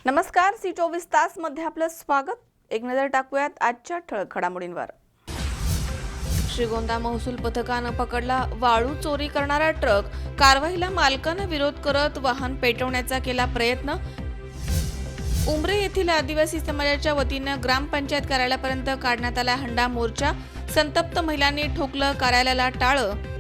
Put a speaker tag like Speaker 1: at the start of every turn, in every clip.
Speaker 1: नमस्कार, सी24 तास मध्ये आपलं स्वागत। एक नजर टाकूयात आजच्या ठळक घडामोडींवर। श्रीगोंदा महसूल पथकानं पकडला वाळू चोरी करणारा ट्रक। कारवाईला मालकानं विरोध करत वाहन पेटवण्याचा केला प्रयत्न। उमरे येथील आदिवासी समाजाच्या वतीनं ग्रामपंचायत कार्यालयापर्यंत काढण्यात आला हंडा मोर्चा। संतप्त महिलांनी ठोकलं कार्यालयाला टाळं।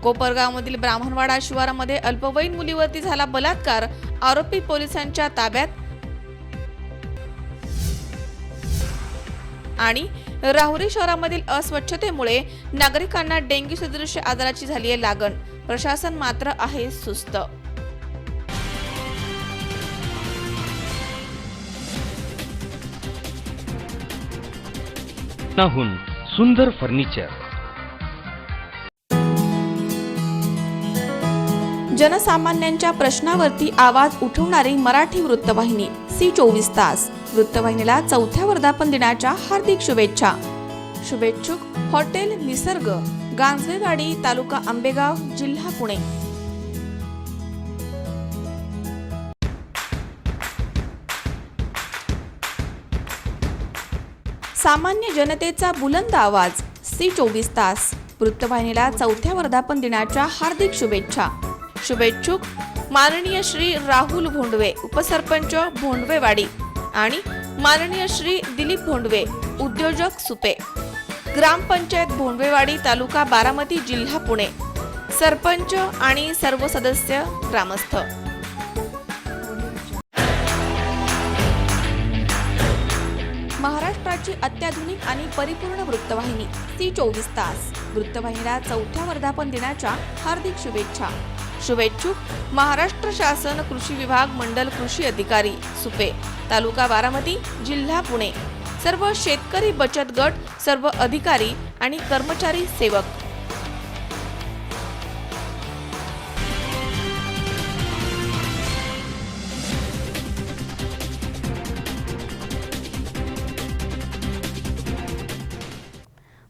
Speaker 1: कोपरगावमधील ब्राह्मणवाडा शिवारामध्ये अल्पवयीन मुलीवरती झाला बलात्कार। आरोपी पोलिसांच्या ताब्यात। आणि राहुरी शहरामधील अस्वच्छतेमुळे नागरिकांना डेंग्यू सदृश आजाराची झाली आहे लागण। प्रशासन मात्र आहे सुस्त।
Speaker 2: नाहून सुंदर फर्निचर।
Speaker 1: जनसामान्यांच्या प्रश्नावरती आवाज उठवणारी मराठी वृत्तवाहिनी सी24 तास। वृत्तवाहिनीला 4थ्या वर्धापन दिनाच्या हार्दिक शुभेच्छा। शुभेच्छुक हॉटेल निसर्ग, गांजवेवाडी, तालुका आंबेगाव, जिल्हा पुणे। सामान्य जनतेचा बुलंद आवाज सी24 तास। वृत्तवाहिनीला 4थ्या वर्धापन दिनाच्या हार्दिक शुभेच्छा। शुभेच्छुक माननीय श्री राहुल भोंडवे, उपसरपंच भोंडवेवाडी, आणि माननीय श्री दिलीप भोंडवे, उद्योजक सुपे, ग्रामपंचायत भोंडवेवाडी, तालुका बारामती, जिल्हा पुणे, सरपंच आणि सर्व सदस्य ग्रामस्थ। महाराष्ट्राची अत्याधुनिक आणि परिपूर्ण वृत्तवाहिनी सी24 तास। वृत्तवाहिनीला 4थ्या वर्धापन दिनाच्या हार्दिक शुभेच्छा। शुभेच्छुक महाराष्ट्र शासन कृषी विभाग, मंडल कृषी अधिकारी सुपे, तालुका बारामती, जिल्हा पुणे, सर्व शेतकरी बचत गट, सर्व अधिकारी आणि कर्मचारी सेवक।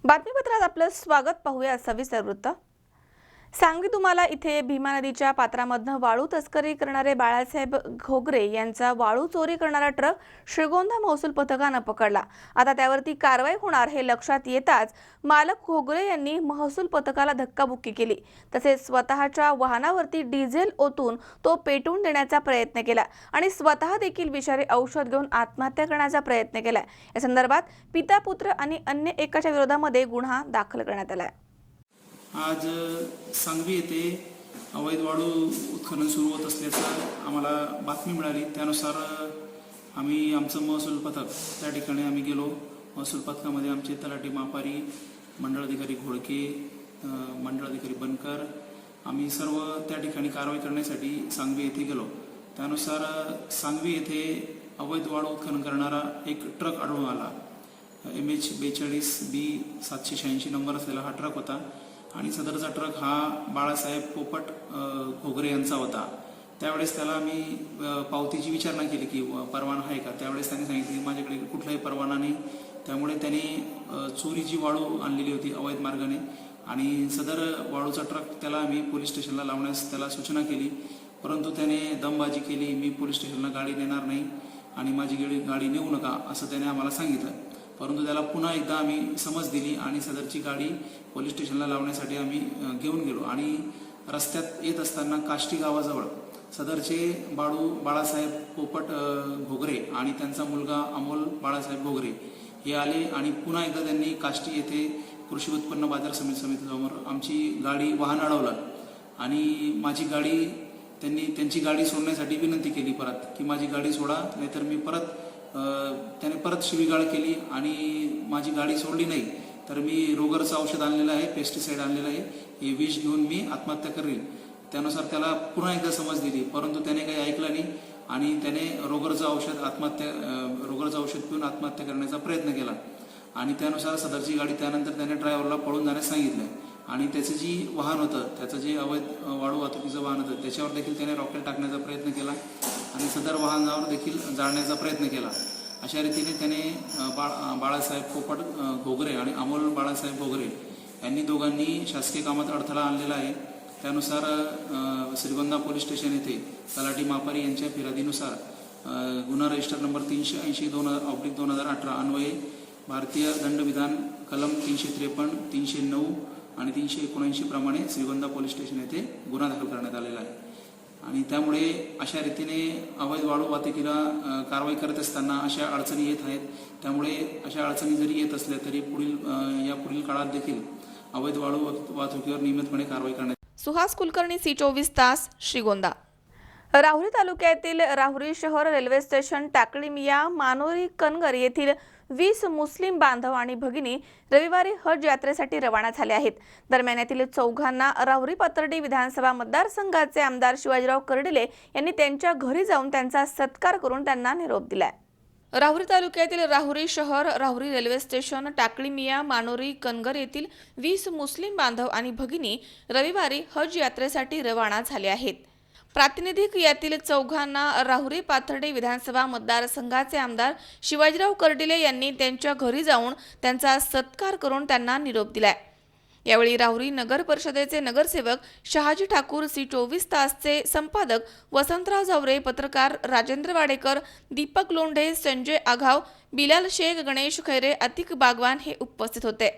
Speaker 1: बातमीपत्रात आपलं स्वागत। पाहूया सविस्तर वृत्त। सांगली तुम्हाला इथे भीमा नदीच्या पात्रामधनं वाळू तस्करी करणारे बाळासाहेब घोगरे यांचा वाळू चोरी करणारा ट्रक श्रीगोंदा महसूल पथकानं पकडला। आता त्यावरती कारवाई होणार हे लक्षात येताच मालक घोगरे यांनी महसूल पथकाला धक्काबुक्की केली। तसेच स्वतःच्या वाहनावरती डिझेल ओतून तो पेटवून देण्याचा प्रयत्न केला आणि स्वतः देखील विषारी औषध घेऊन आत्महत्या करण्याचा प्रयत्न केला। या संदर्भात पिता पुत्र आणि अन्य एकाच्या विरोधामध्ये गुन्हा दाखल करण्यात आला।
Speaker 3: आज सांगवी येथे अवैध वाळू उत्खनन सुरू होत असल्याचं आम्हाला बातमी मिळाली। त्यानुसार आम्ही आमचं महसूल पथक त्या ठिकाणी आम्ही गेलो। महसूल पथकामध्ये आमचे तलाठी मापारी, मंडळ अधिकारी घोडके, मंडळ अधिकारी बनकर, आम्ही सर्व त्या ठिकाणी कारवाई करण्यासाठी सांगवी येथे गेलो। त्यानुसार सांगवी येथे अवैध वाळू उत्खनन करणारा एक ट्रक आढळून आला। MH42B 786 नंबर असलेला हा ट्रक होता आणि सदरचा ट्रक हा बाळासाहेब पोपट घोगरे यांचा होता। त्यावेळेस त्याला आम्ही पावतीची विचारणा केली की परवाना आहे का। त्यावेळेस त्याने सांगितले की माझ्याकडे कुठलाही परवाना नाही। त्यामुळे त्याने चोरीची वाळू आणलेली होती अवैध मार्गाने आणि सदर वाळूचा ट्रक त्याला आम्ही पोलीस स्टेशनला लावण्यास त्याला सूचना केली, परंतु त्याने दमबाजी केली। मी पोलीस स्टेशनला गाडी नेणार नाही आणि माझी गाडी नेऊ नका असं त्याने आम्हाला सांगितलं। परंतु त्याला पुन्हा एकदा आम्ही समज दिली आणि सदरची गाडी पोलीस स्टेशनला लावण्यासाठी आम्ही घेऊन गेलो आणि रस्त्यात येत असताना काष्टी गावाजवळ सदरचे बाळासाहेब पोपट घोगरे आणि त्यांचा मुलगा अमोल बाळासाहेब घोगरे हे आले आणि पुन्हा एकदा त्यांनी काष्टी येथे कृषी उत्पन्न बाजार समितीसमोर आमची वाहन अडवलं आणि माझी गाडी त्यांची गाडी सोडण्यासाठी विनंती केली परत की माझी गाडी सोडा, नाहीतर मी त्याने परत शिवीगाळ केली आणि माझी गाडी सोडली नाही तर मी रोगरचं औषध आणलेलं आहे, पेस्टिसाइड आणलेलं आहे, हे विष घेऊन मी आत्महत्या करेल। त्यानुसार त्याला पुन्हा एकदा समज दिली, परंतु त्याने काही ऐकलं नाही आणि त्याने रोगरचं औषध पिऊन आत्महत्या करण्याचा प्रयत्न केला आणि त्यानुसार सदरची गाडी त्यानंतर त्याने ड्रायव्हरला पळून जाण्यास सांगितलं आणि त्याचं जी वाहन होतं, त्याचं जे अवैध वाळू वाहतुकीचं वाहन होतं त्याच्यावर देखील त्याने रॉकेल टाकण्याचा प्रयत्न केला आणि सदर वाहनावर देखील जाळण्याचा प्रयत्न केला। अशा रीतीने त्याने बाळासाहेब पोपट घोगरे आणि अमोल बाळासाहेब घोगरे यांनी दोघांनी शासकीय कामात अडथळा आणलेला आहे त्यानुसार श्रीगोंदा पोलीस स्टेशन येथे तलाठी मापारी यांच्या फिर्यादीनुसार गुन्हा रजिस्टर नंबर 380/2018 अन्वये भारतीय दंडविधान कलम 353, 309 आणि 379 प्रमाणे श्रीगोंदा पोलीस स्टेशन येथे गुन्हा दाखल करण्यात आलेला आहे. आणि त्यामुळे अशा रीतीने अवैध वाळू वाहतुकीला कारवाई करत असताना अशा अडचणी येत आहेत. त्यामुळे अशा अडचणी जरी येत असल्या तरी पुढील काळात देखील अवैध वाळू वाहतुकीवर नियमितपणे कारवाई करण्यात.
Speaker 1: सुहास कुलकर्णी, सी24 तास, श्रीगोंदा. राहुरी तालुक्यातील राहुरी शहर, रेल्वे स्टेशन, टाकळीमिया, मानोरी, कनगर येथील 20 मुस्लिम बांधव आणि भगिनी रविवारी हज यात्रेसाठी रवाना झाले आहेत. दरम्यान यातील चौघांना राहुरी पाथर्डी विधानसभा मतदारसंघाचे आमदार शिवाजीराव कर्डिले यांनी त्यांच्या घरी जाऊन त्यांचा सत्कार करून त्यांना निरोप दिलाय. राहुरी तालुक्यातील राहुरी शहर, राहुरी रेल्वे स्टेशन, टाकळीमिया, मानोरी, कनगर येथील 20 मुस्लिम बांधव आणि भगिनी रविवारी हज यात्रेसाठी रवाना झाले आहेत. प्रातिनिधिक यातील चौघांना राहुरी पाथर्डी विधानसभा मतदारसंघाचे आमदार शिवाजीराव कर्डिले यांनी त्यांच्या घरी जाऊन त्यांचा सत्कार करून त्यांना निरोप दिलाय. यावेळी राहुरी नगर परिषदेचे नगरसेवक शहाजी ठाकूर, सी24 तासचे संपादक वसंतराव झावरे, पत्रकार राजेंद्र वाडेकर, दीपक लोंढे, संजय आघाव, बिलाल शेख, गणेश खैरे, अतिक बागवान हे उपस्थित होते.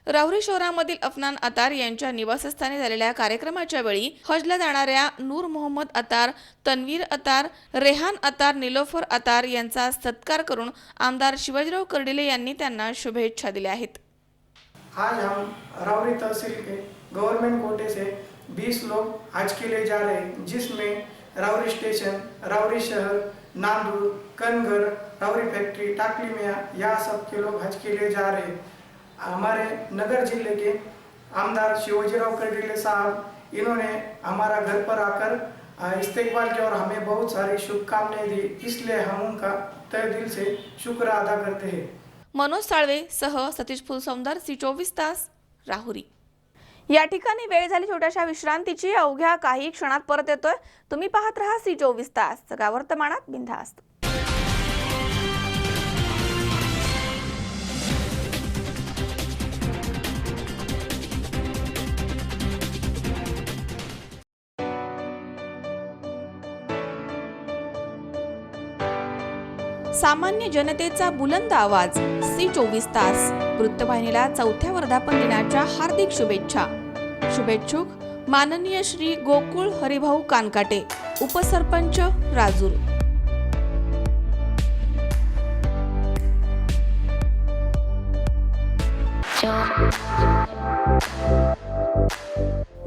Speaker 1: राहुरी शहरामधील अफनान अतार यांच्या निवासस्थानी झालेल्या कार्यक्रमाच्या वेळी हजला जाणाऱ्या नूर मोहम्मद अतार, तन्वीर अतार, रेहान अतार, निलोफर अतार यांचा सत्कार करून आमदार शिवाजीराव कर्डिले यांनी त्यांना शुभेच्छा दिल्या आहेत.
Speaker 4: आज हम राहुरी तहसील के गवर्नमेंट कोटे से 20 लोग हज के लिए जा रहे हैं, जिसमें राहुरी स्टेशन, राहुरी शहर, नांदूर, कनगर, राहुरी फैक्ट्री, टाकलीमिया या सब के लोग हज के लिए जा रहे हैं. हमारे नगर जिले के आमदार शिवाजीराव कर्डिले साहब, इन्होंने हमारा घर पर आकर इस्तेकबाल किया और हमें बहुत सारी शुभकामनाएं दी, इसलिए हम उनका तहे दिल से शुक्र अदा करते हैं.
Speaker 1: मनोज साळवे सह सतीश फुलसौंदर, सी24 तास, राहुरी. या ठिकाणी वेळ झाली छोट्याशा विश्रांतीची. अवघ्या काही क्षणात परत येतोय. तुम्ही पाहत रहा सी24 तास, जगा वर्तमानात बिनधास्त. सामान्य जनतेचा बुलंद आवाज, सी24 तास. वृत्तवाहिनीला 4थ्या वर्धापन दिनाच्या हार्दिक शुभेच्छा. शुभेच्छुक माननीय श्री गोकुळ हरिभाऊ कानकाटे, उपसरपंच, राजूर.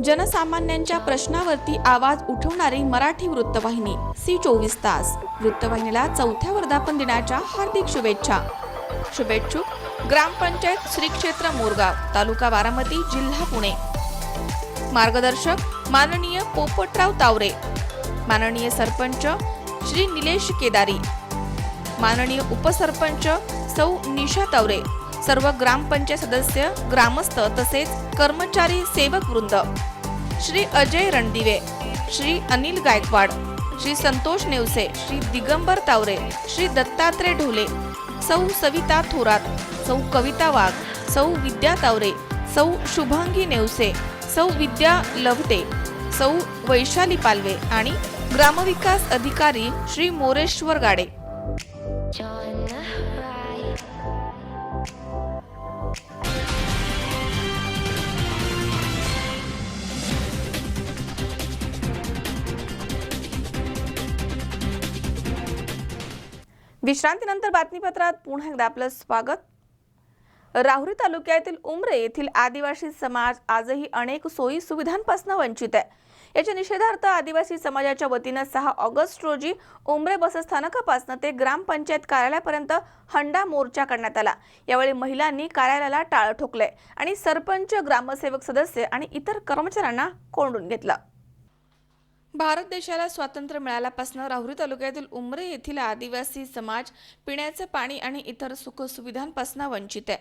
Speaker 1: जनसामान्यांच्या प्रश्नावरती आवाज उठवणारी मराठी वृत्तवाहिनी, सी24 तास. वृत्तवाहिनीला 4थ्या वर्धापन दिनाच्या हार्दिक शुभेच्छा. शुभेच्छुक ग्रामपंचायत श्री क्षेत्र मोरगाव, तालुका बारामती, जिल्हा पुणे. मार्गदर्शक माननीय पोपटराव तावरे. माननीय सरपंच श्री निलेश केदारी. माननीय उपसरपंच सौ निशा तावरे. सर्व ग्रामपंचायत सदस्य, ग्रामस्थ तसेच कर्मचारी, सेवक वृंद. श्री अजय रणदिवे, श्री अनिल गायकवाड, श्री संतोष नेवसे, श्री दिगंबर तावरे, श्री दत्तात्रय ढोले, सौ सविता थोरात, सौ कविता वाघ, सौ विद्या तावरे, सौ शुभांगी नेवसे, सौ विद्या लवटे, सौ वैशाली पालवे आणि ग्रामविकास अधिकारी श्री मोरेश्वर गाडे. विश्रांतीनंतर बातमीपत्रात पुन्हा एकदा आपलं स्वागत. राहुरी तालुक्यातील उमरे येथील आदिवासी समाज आजही अनेक सोयी सुविधांपासून वंचित आहे. याच्या निषेधार्थ आदिवासी समाजाच्या वतीनं 6 ऑगस्ट रोजी उमरे बसस्थानकापासून ते ग्रामपंचायत कार्यालयापर्यंत हंडा मोर्चा करण्यात आला. यावेळी महिलांनी कार्यालयाला टाळं ठोकले आणि सरपंच, ग्रामसेवक, सदस्य आणि इतर कर्मचाऱ्यांना कोंडून घेतलं. भारत देशाला स्वातंत्र्य मिळाल्यापासून राहुरी तालुक्यातील उमरे येथील आदिवासी समाज पिण्याचे पाणी आणि इतर सुखसुविधांपासून वंचित आहे.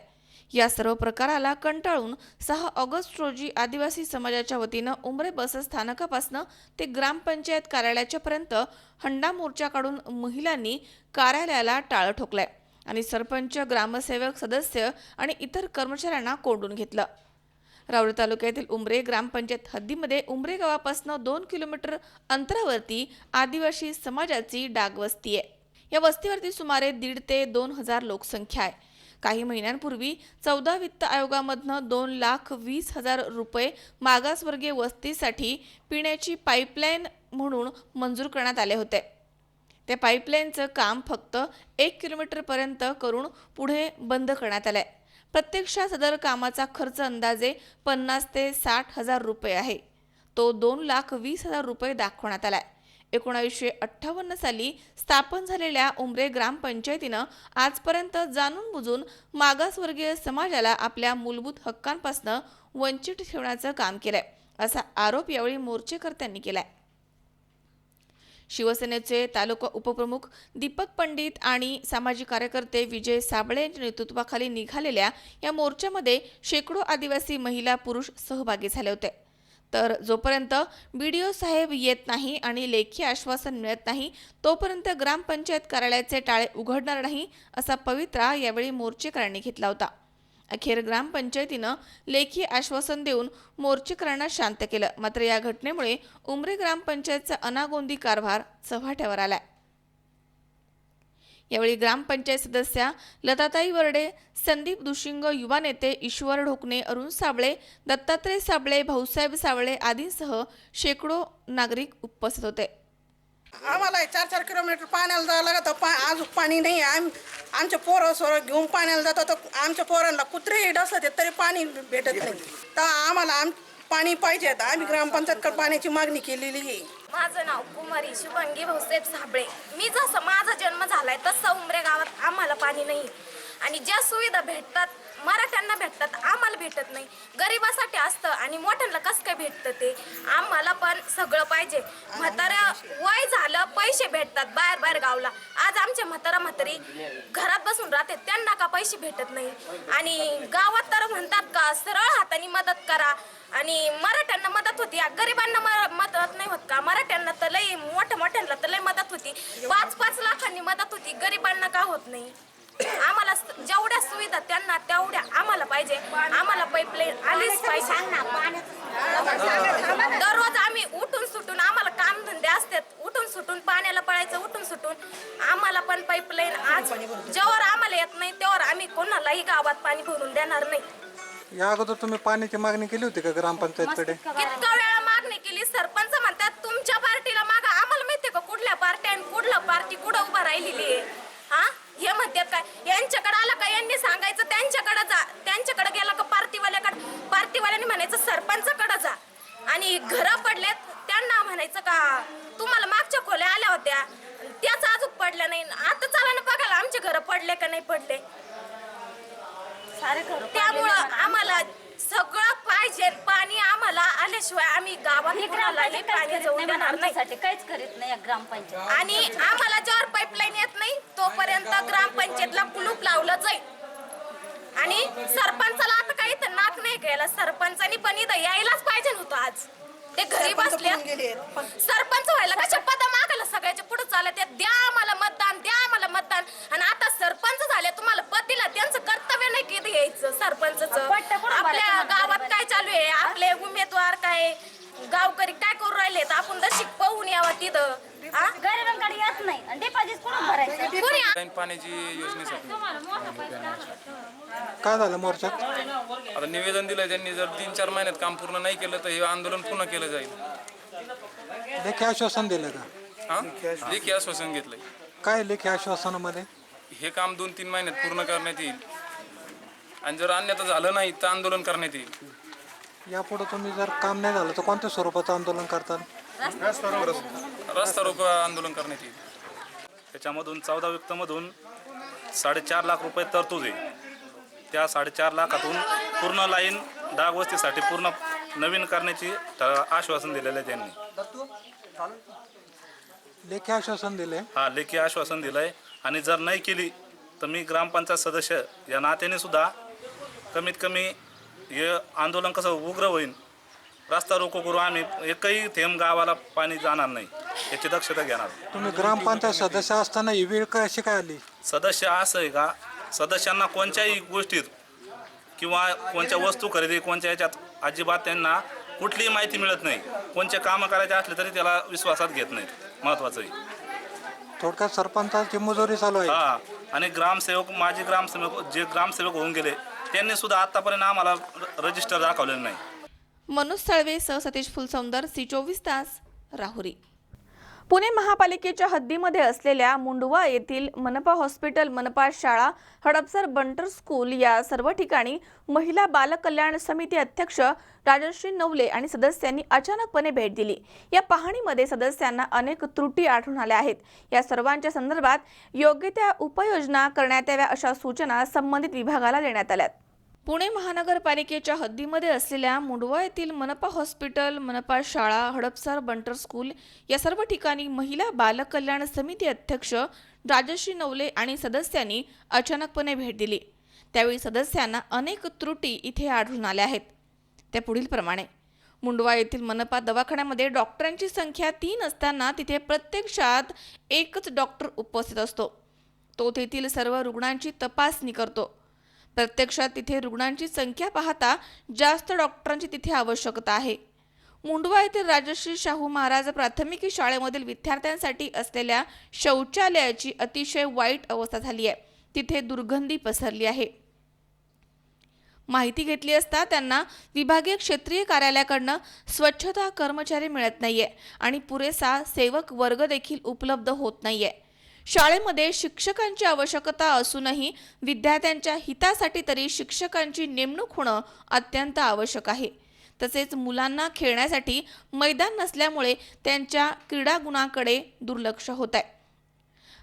Speaker 1: या सर्व प्रकाराला कंटाळून 6 ऑगस्ट रोजी आदिवासी समाजाच्या वतीनं उमरे बस स्थानकापासून ते ग्रामपंचायत कार्यालयाच्या पर्यंत हंडा मोर्चा काढून महिलांनी कार्यालयाला टाळं ठोकलंय आणि सरपंच, ग्रामसेवक, सदस्य आणि इतर कर्मचाऱ्यांना कोंडून घेतलं. राऊरी तालुक्यातील उमरे ग्रामपंचायत हद्दीमध्ये उमरे गावापासून 2 किलोमीटर अंतरावरती आदिवासी समाजाची डागवस्ती आहे. या वस्तीवरती सुमारे 1,500 ते 2,000 लोकसंख्या आहे. काही महिन्यांपूर्वी 14 वित्त आयोगामधनं 2,20,000 रुपये मागासवर्गीय वस्तीसाठी पिण्याची पाईपलाईन म्हणून मंजूर करण्यात आले होते. त्या पाईपलाईनचं काम फक्त 1 किलोमीटरपर्यंत करून पुढे बंद करण्यात आलंय. प्रत्यक्षात सदर कामाचा खर्च अंदाजे 50 ते 60,000 रुपये आहे. तो 2,20,000 रुपये दाखवण्यात आलाय. 1958 साली स्थापन झालेल्या उमरे ग्रामपंचायतीनं आजपर्यंत जाणून बुजून मागासवर्गीय समाजाला आपल्या मूलभूत हक्कांपासून वंचित ठेवण्याचं काम केलंय, असा आरोप यावेळी मोर्चेकर्त्यांनी केलाय. शिवसेनेचे तालुका उपप्रमुख दीपक पंडित आणि सामाजिक कार्यकर्ते विजय साबळे यांच्या नेतृत्वाखाली निघालेल्या या मोर्चामध्ये शेकडो आदिवासी महिला पुरुष सहभागी झाले होते. तर जोपर्यंत BDO साहेब येत नाही आणि लेखी आश्वासन मिळत नाही तोपर्यंत ग्रामपंचायत कार्यालयाचे टाळे उघडणार नाही, असा पवित्रा यावेळी मोर्चेकऱ्यांनी घेतला होता. अखेर ग्रामपंचायतीनं लेखी आश्वासन देऊन मोर्चेकऱ्यांना शांत केलं. मात्र या घटनेमुळे उमरे ग्रामपंचायतचा अनागोंदी कारभार चव्हाट्यावर आलाय. यावेळी ग्रामपंचायत सदस्या लताताई वरडे, संदीप दुशिंग, युवा नेते ईश्वर ढोकणे, अरुण साबळे, दत्तात्रय साबळे, भाऊसाहेब साबळे आदींसह शेकडो नागरिक उपस्थित होते.
Speaker 5: आम्हाला 4-4 किलोमीटर पाण्याला जायला लागतं. अजून पाणी नाही. आमच्या पोरं घेऊन पाण्याला जातो तर आमच्या पोरांना कुत्रे डसले तरी पाणी भेटत नाही. तर आम्हाला पाणी पाहिजे. आम्ही ग्रामपंचायतकडे पाण्याची मागणी केलेली आहे.
Speaker 6: माझं नाव कुमारी शुभांगी भाऊसाहेब साबळे. मी जसं माझा जन्म झालाय तसं उमरे गावात आम्हाला पाणी नाही आणि ज्या सुविधा भेटतात मराठ्यांना भेटतात, आम्हाला भेटत नाही. गरिबासाठी असतं आणि मोठ्यांना कसं काय भेटतं ते. आम्हाला पण सगळं पाहिजे. म्हाताऱ्या वय झालं, पैसे भेटतात बाहेर गावला. आज आमचे म्हातारी घरात बसून राहते, त्यांना का पैसे भेटत नाही. आणि गावात तर म्हणतात का सरळ हाताने मदत करा आणि मराठ्यांना मदत होती, गरिबांना मदत नाही होत का. मराठ्यांना तर लई मोठ्यांना तर लई मदत होती. 5-5 लाखांनी मदत होती, गरिबांना का होत नाही. आम्हाला जेवढ्या सुविधा त्यांना तेवढ्या आम्हाला पाहिजे. आम्हाला पाईपलाईन आलीच पाहिजे. दररोज आम्ही उठून सुटून आम्हाला कामधंदे असतात, उठून सुटून पाण्याला पळायचं, उठून सुटून. आम्हाला पण पाईपलाईन आज जेव्हा आम्हाला येत नाही तेव्हा आम्ही कोणालाही गावात पाणी भरून देणार नाही.
Speaker 7: या अगोदर तुम्ही पाण्याची मागणी केली होती का ग्रामपंचायतकडे?
Speaker 6: कितका वेळा मागणी केली. सरपंच म्हणतात तुमच्या पार्टीला मागा. आम्हाला माहितीये का कुठल्या पार्टी आणि कुठलं पार्टी कुठं उभा राहिलेली आहे. हा हे म्हणतात काय, यांच्याकडे आलं का यांनी सांगायचं त्यांच्याकडे जा, त्यांच्याकडे गेला का पार्टीवाल्यांनी म्हणायचं सरपंचाकडे जा. आणि घरं पडलेत त्यांना म्हणायचं का तुम्हाला मागच्या खोल्या आल्या होत्या त्याच अजून पडल्या नाही. आता चला ना बघायला आमचे घरं पडले का नाही पडले. त्यामुळं आम्हाला सगळं पाहिजे. पाणी आम्हाला आल्याशिवाय आम्ही गावात कोणालाही पाणी जाऊन देणार नाही.
Speaker 8: काहीच करीत नाही ग्रामपंचायत.
Speaker 6: आणि आम्हाला ज्यावर पाईपलाईन येत नाही तोपर्यंत ग्रामपंचायतला कुलूप लावलं जाईल. आणि सरपंचाला आता काही तर नाक नाही केला. सरपंचानी पण इथं यायलाच पाहिजे नव्हतं. आज ते घरी बसले. सरपंच व्हायला कशा पदा मागायला सगळ्याच्या पुढे चालत. द्या आम्हाला मतदान, द्या आम्हाला मतदान. आणि आता सरपंच झाले, तुम्हाला पद दिला, त्यांचं कर्तव्य नाही की यायचं सरपंचचं. आपल्या गावात काय चालू आहे, आपले उमेदवार काय गावकरी काय करू राहिले, तर आपण दर्शिक पाहून यावं तिथं.
Speaker 8: गरिबांकडे येत नाही आणि डिपॉझिट कोण भरायचं?
Speaker 9: पाण्याची योजनेसाठी
Speaker 7: काय झालं मोर्चात?
Speaker 9: आता निवेदन दिलं त्यांनी. जर 3-4 महिन्यात काम पूर्ण नाही केलं तर हे आंदोलन पुन्हा केलं जाईल.
Speaker 7: लेखी आश्वासन दिलं का?
Speaker 9: हा, लेखी आश्वासन घेतलंय.
Speaker 7: काय लेखी आश्वासनामध्ये?
Speaker 9: हे काम 2-3 महिन्यात पूर्ण करण्यात येईल आणि जर अन्यथा झालं नाही तर आंदोलन करण्यात येईल.
Speaker 7: यापुढे तुम्ही जर काम नाही झालं तर कोणत्या स्वरूपाचं आंदोलन करतात?
Speaker 9: रस्ता रोको आंदोलन करण्यात येईल.
Speaker 10: त्याच्यामधून 14 वित्तमधून 4.5 लाख रुपये तरतूद आहे. त्या 4.5 लाखातून पूर्ण लाईन डागवस्तीसाठी पूर्ण नवीन करण्याची आश्वासन दिलेलं आहे त्यांनी.
Speaker 7: लेखी आश्वासन दिले?
Speaker 10: हा, लेखी आश्वासन दिलं आहे. आणि जर नाही केली तर मी ग्रामपंचायत सदस्य या नात्याने सुद्धा कमीत कमी हे आंदोलन कसं उग्र होईल, रस्ता रोको करू. आम्ही एकही थेंब गावाला पाणी जाणार नाही याची दक्षता घेणार.
Speaker 7: तुम्ही ग्रामपंचायत सदस्य असताना ही वेळ कशी काय आली?
Speaker 10: सदस्य असं आहे का, सदस्यांना कोणत्याही गोष्टीत किंवा कोणत्या वस्तू खरेदी कोणत्या याच्यात अजिबात त्यांना कुठलीही माहिती मिळत नाही. कोणचे कामं करायचे असले तरी त्याला विश्वासात घेत नाहीत. महत्त्वाचं आहे.
Speaker 7: थोडक्यात सरपंचाची मुजोरी चालू आहे.
Speaker 10: हा, आणि ग्रामसेवक, माजी ग्रामसेवक जे ग्रामसेवक होऊन गेले त्यांनी सुद्धा आतापर्यंत आम्हाला रजिस्टर दाखवलेलं नाही.
Speaker 1: मनोज साळवे सह सतीश फुलसौंदर, सी24 तास, राहुरी. पुणे महापालिकेच्या हद्दीमध्ये असलेल्या मुंडवा येथील मनपा हॉस्पिटल, मनपा शाळा, हडपसर बंटर स्कूल या सर्व ठिकाणी महिला बाल कल्याण समिती अध्यक्ष राजश्री नवले आणि सदस्यांनी अचानकपणे भेट दिली. या पाहणीमध्ये सदस्यांना अनेक त्रुटी आढळून आल्या आहेत. या सर्वांच्या संदर्भात योग्य त्या उपाययोजना करण्यात याव्या अशा सूचना संबंधित विभागाला देण्यात आल्यात. पुणे महानगरपालिकेच्या हद्दीमध्ये असलेल्या मुंडवा येथील मनपा हॉस्पिटल, मनपा शाळा, हडपसर बंटर स्कूल या सर्व ठिकाणी महिला बाल कल्याण समिती अध्यक्ष राजश्री नवले आणि सदस्यांनी अचानकपणे भेट दिली. त्यावेळी सदस्यांना अनेक त्रुटी इथे आढळून आल्या आहेत. त्या पुढील प्रमाणे: मुंडवा येथील मनपा दवाखान्यामध्ये डॉक्टरांची संख्या 3 असताना तिथे प्रत्यक्षात एकच डॉक्टर उपस्थित असतो. तो तेथील सर्व रुग्णांची तपासणी करतो. प्रत्यक्षात तिथे रुग्णांची संख्या पाहता जास्त डॉक्टरांची तिथे आवश्यकता आहे. मुंडवा येथील राजश्री शाहू महाराज प्राथमिक शाळेमधील विद्यार्थ्यांसाठी असलेल्या शौचालयाची अतिशय वाईट अवस्था झाली आहे. तिथे दुर्गंधी पसरली आहे. माहिती घेतली असता त्यांना विभागीय क्षेत्रीय कार्यालयाकडनं स्वच्छता कर्मचारी मिळत नाहीये आणि पुरेसा सेवक वर्ग देखील उपलब्ध होत नाहीये. शाळेमध्ये शिक्षकांची आवश्यकता असूनही विद्यार्थ्यांच्या हितासाठी तरी शिक्षकांची नेमणूक होणं अत्यंत आवश्यक आहे. तसेच मुलांना खेळण्यासाठी मैदान नसल्यामुळे त्यांच्या क्रीडा गुणांकडे दुर्लक्ष होत आहे.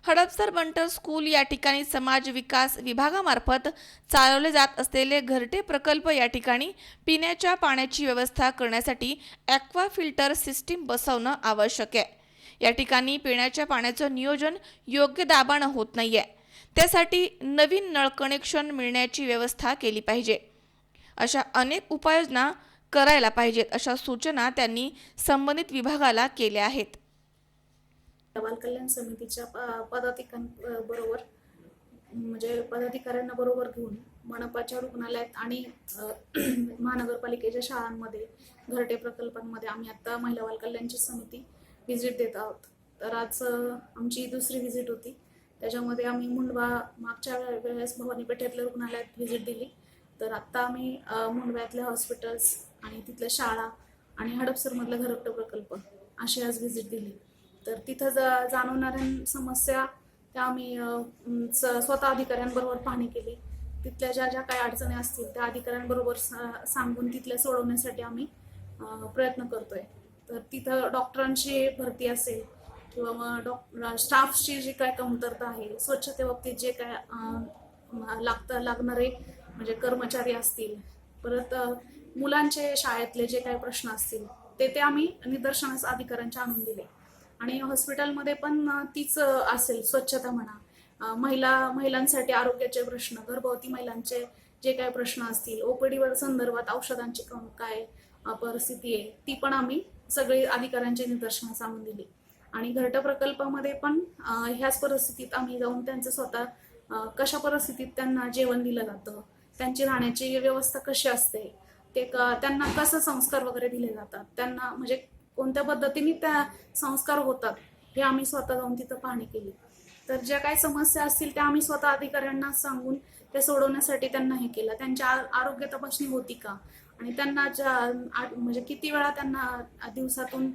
Speaker 1: हडपसर बंटर स्कूल या ठिकाणी समाज विकास विभागामार्फत चालवले जात असलेले घरटे प्रकल्प या ठिकाणी पिण्याच्या पाण्याची व्यवस्था करण्यासाठी ॲक्वा फिल्टर सिस्टीम बसवणं आवश्यक आहे. या ठिकाणी पिण्याच्या पाण्याचं नियोजन योग्य दाबानं होत नाहीये. त्यासाठी नवीन नळ कनेक्शन मिळण्याची व्यवस्था केली पाहिजे. अशा अनेक उपाययोजना करायला पाहिजेत अशा सूचना त्यांनी संबंधित विभागाला केल्या आहेत.
Speaker 11: बाल कल्याण समितीच्या पदाधिकाऱ्यांबरोबर म्हणजे पदाधिकाऱ्यांना बरोबर घेऊन मनपाच्या रुग्णालयात आणि महानगरपालिकेच्या शाळांमध्ये घरटे प्रकल्पांमध्ये आम्ही आता महिला बाल कल्याणची समिती व्हिजिट देत आहोत. तर आज आमची दुसरी व्हिजिट होती. त्याच्यामध्ये आम्ही मुंडवा मागच्या वेळेस भवानी पेठेतल्या रुग्णालयात व्हिजिट दिली. तर आत्ता आम्ही मुंडव्यातल्या हॉस्पिटल्स आणि तिथल्या शाळा आणि हडपसरमधला घरटे प्रकल्प अशी आज व्हिजिट दिली. तर तिथं जाणवणाऱ्या समस्या त्या आम्ही स्वतः अधिकाऱ्यांबरोबर पाहणी केली. तिथल्या ज्या ज्या काही अडचणी असतील त्या अधिकाऱ्यांबरोबर सांगून तिथल्या सोडवण्यासाठी आम्ही प्रयत्न करतोय. तर तिथं डॉक्टरांची भरती असेल किंवा मग स्टाफची जी काय कमतरता आहे, स्वच्छतेबाबतीत जे काय लागणारे म्हणजे कर्मचारी असतील, परत मुलांचे शाळेतले जे काही प्रश्न असतील ते आम्ही निदर्शनास अधिकाऱ्यांच्या आणून दिले. आणि हॉस्पिटलमध्ये पण तीच असेल, स्वच्छता म्हणा, महिलांसाठी आरोग्याचे प्रश्न, गर्भवती महिलांचे जे काही प्रश्न असतील, ओपीडीवर संदर्भात औषधांची काय परिस्थिती आहे ती पण आम्ही सगळी अधिकाऱ्यांच्या निदर्शनास आणून दिली. आणि घरटे प्रकल्पामध्ये पण ह्याच परिस्थितीत आम्ही जाऊन त्यांचं स्वतः कशा परिस्थितीत त्यांना जेवण दिलं जातं, त्यांची राहण्याची व्यवस्था कशी असते, ते त्यांना कसं संस्कार वगैरे दिले जातात, त्यांना म्हणजे कोणत्या पद्धतीने त्या संस्कार होतात हे आम्ही स्वतः जाऊन तिथं पाहणी केली. तर ज्या काही समस्या असतील त्या आम्ही स्वतः अधिकाऱ्यांना सांगून ते सोडवण्यासाठी त्यांना हे केलं. त्यांची आरोग्य तपासणी होती का आणि त्यांना म्हणजे किती वेळा त्यांना दिवसातून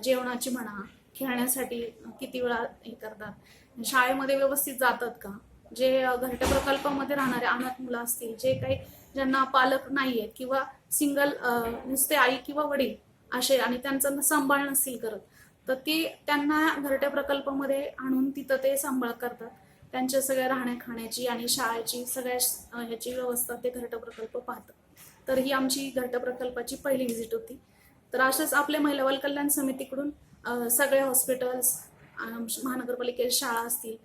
Speaker 11: जेवणाची म्हणा, खेळण्यासाठी किती वेळा हे करतात, शाळेमध्ये व्यवस्थित जातात का, जे घरटे प्रकल्पामध्ये राहणारे अनाथ मुलं असतील, जे काही ज्यांना पालक नाही आहेत किंवा सिंगल नुसते आई किंवा वडील असे आणि त्यांचं सांभाळ नसतील करत, तर ती त्यांना घरटे प्रकल्पामध्ये आणून तिथं ते सांभाळ करतात. त्यांच्या सगळ्या राहण्या खाण्याची आणि शाळेची सगळ्या ह्याची व्यवस्था ते घरटे प्रकल्प पाहतात. तर ही आमची घरटे प्रकल्पाची पहिली व्हिजिट होती. तर अशाच आपल्या महिला बाल कल्याण समितीकडून सगळे हॉस्पिटल्स, महानगरपालिकेच्या शाळा असतील,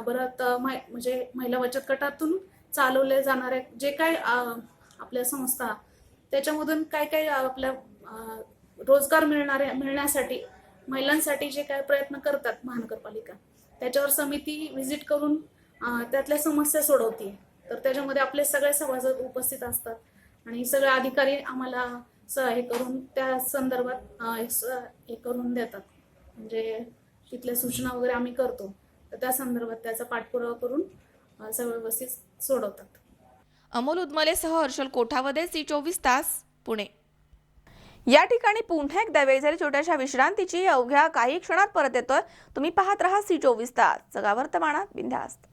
Speaker 11: परत म्हणजे महिला बचत गटातून चालवले जाणारे जे काय आपल्या संस्था, त्याच्यामधून काय काय आपल्या रोजगार मिळण्यासाठी महिलांसाठी जे काय प्रयत्न करतात महानगरपालिका, त्याच्यावर समिती व्हिजिट करून त्यातल्या समस्या सोडवते. तर त्याच्यामध्ये आपले सगळे सभासद उपस्थित असतात आणि सगळे अधिकारी आम्हाला हे करून त्या संदर्भात हे करून देतात, म्हणजे तिथल्या सूचना वगैरे आम्ही करतो, तर त्या संदर्भात त्याचा पाठपुरावा करून सगळं व्यवस्थित सोडवतात.
Speaker 1: अमोल उदमलेसह हर्षल कोठावदे, C24 तास, पुणे. या ठिकाणी पुन्हा एकदा वेळ झाली छोट्याशा विश्रांतीची. अवघ्या काही क्षणात परत येतोय. तुम्ही पाहत राहा C24 तास, जगा वर्तमानात बिनधास्त.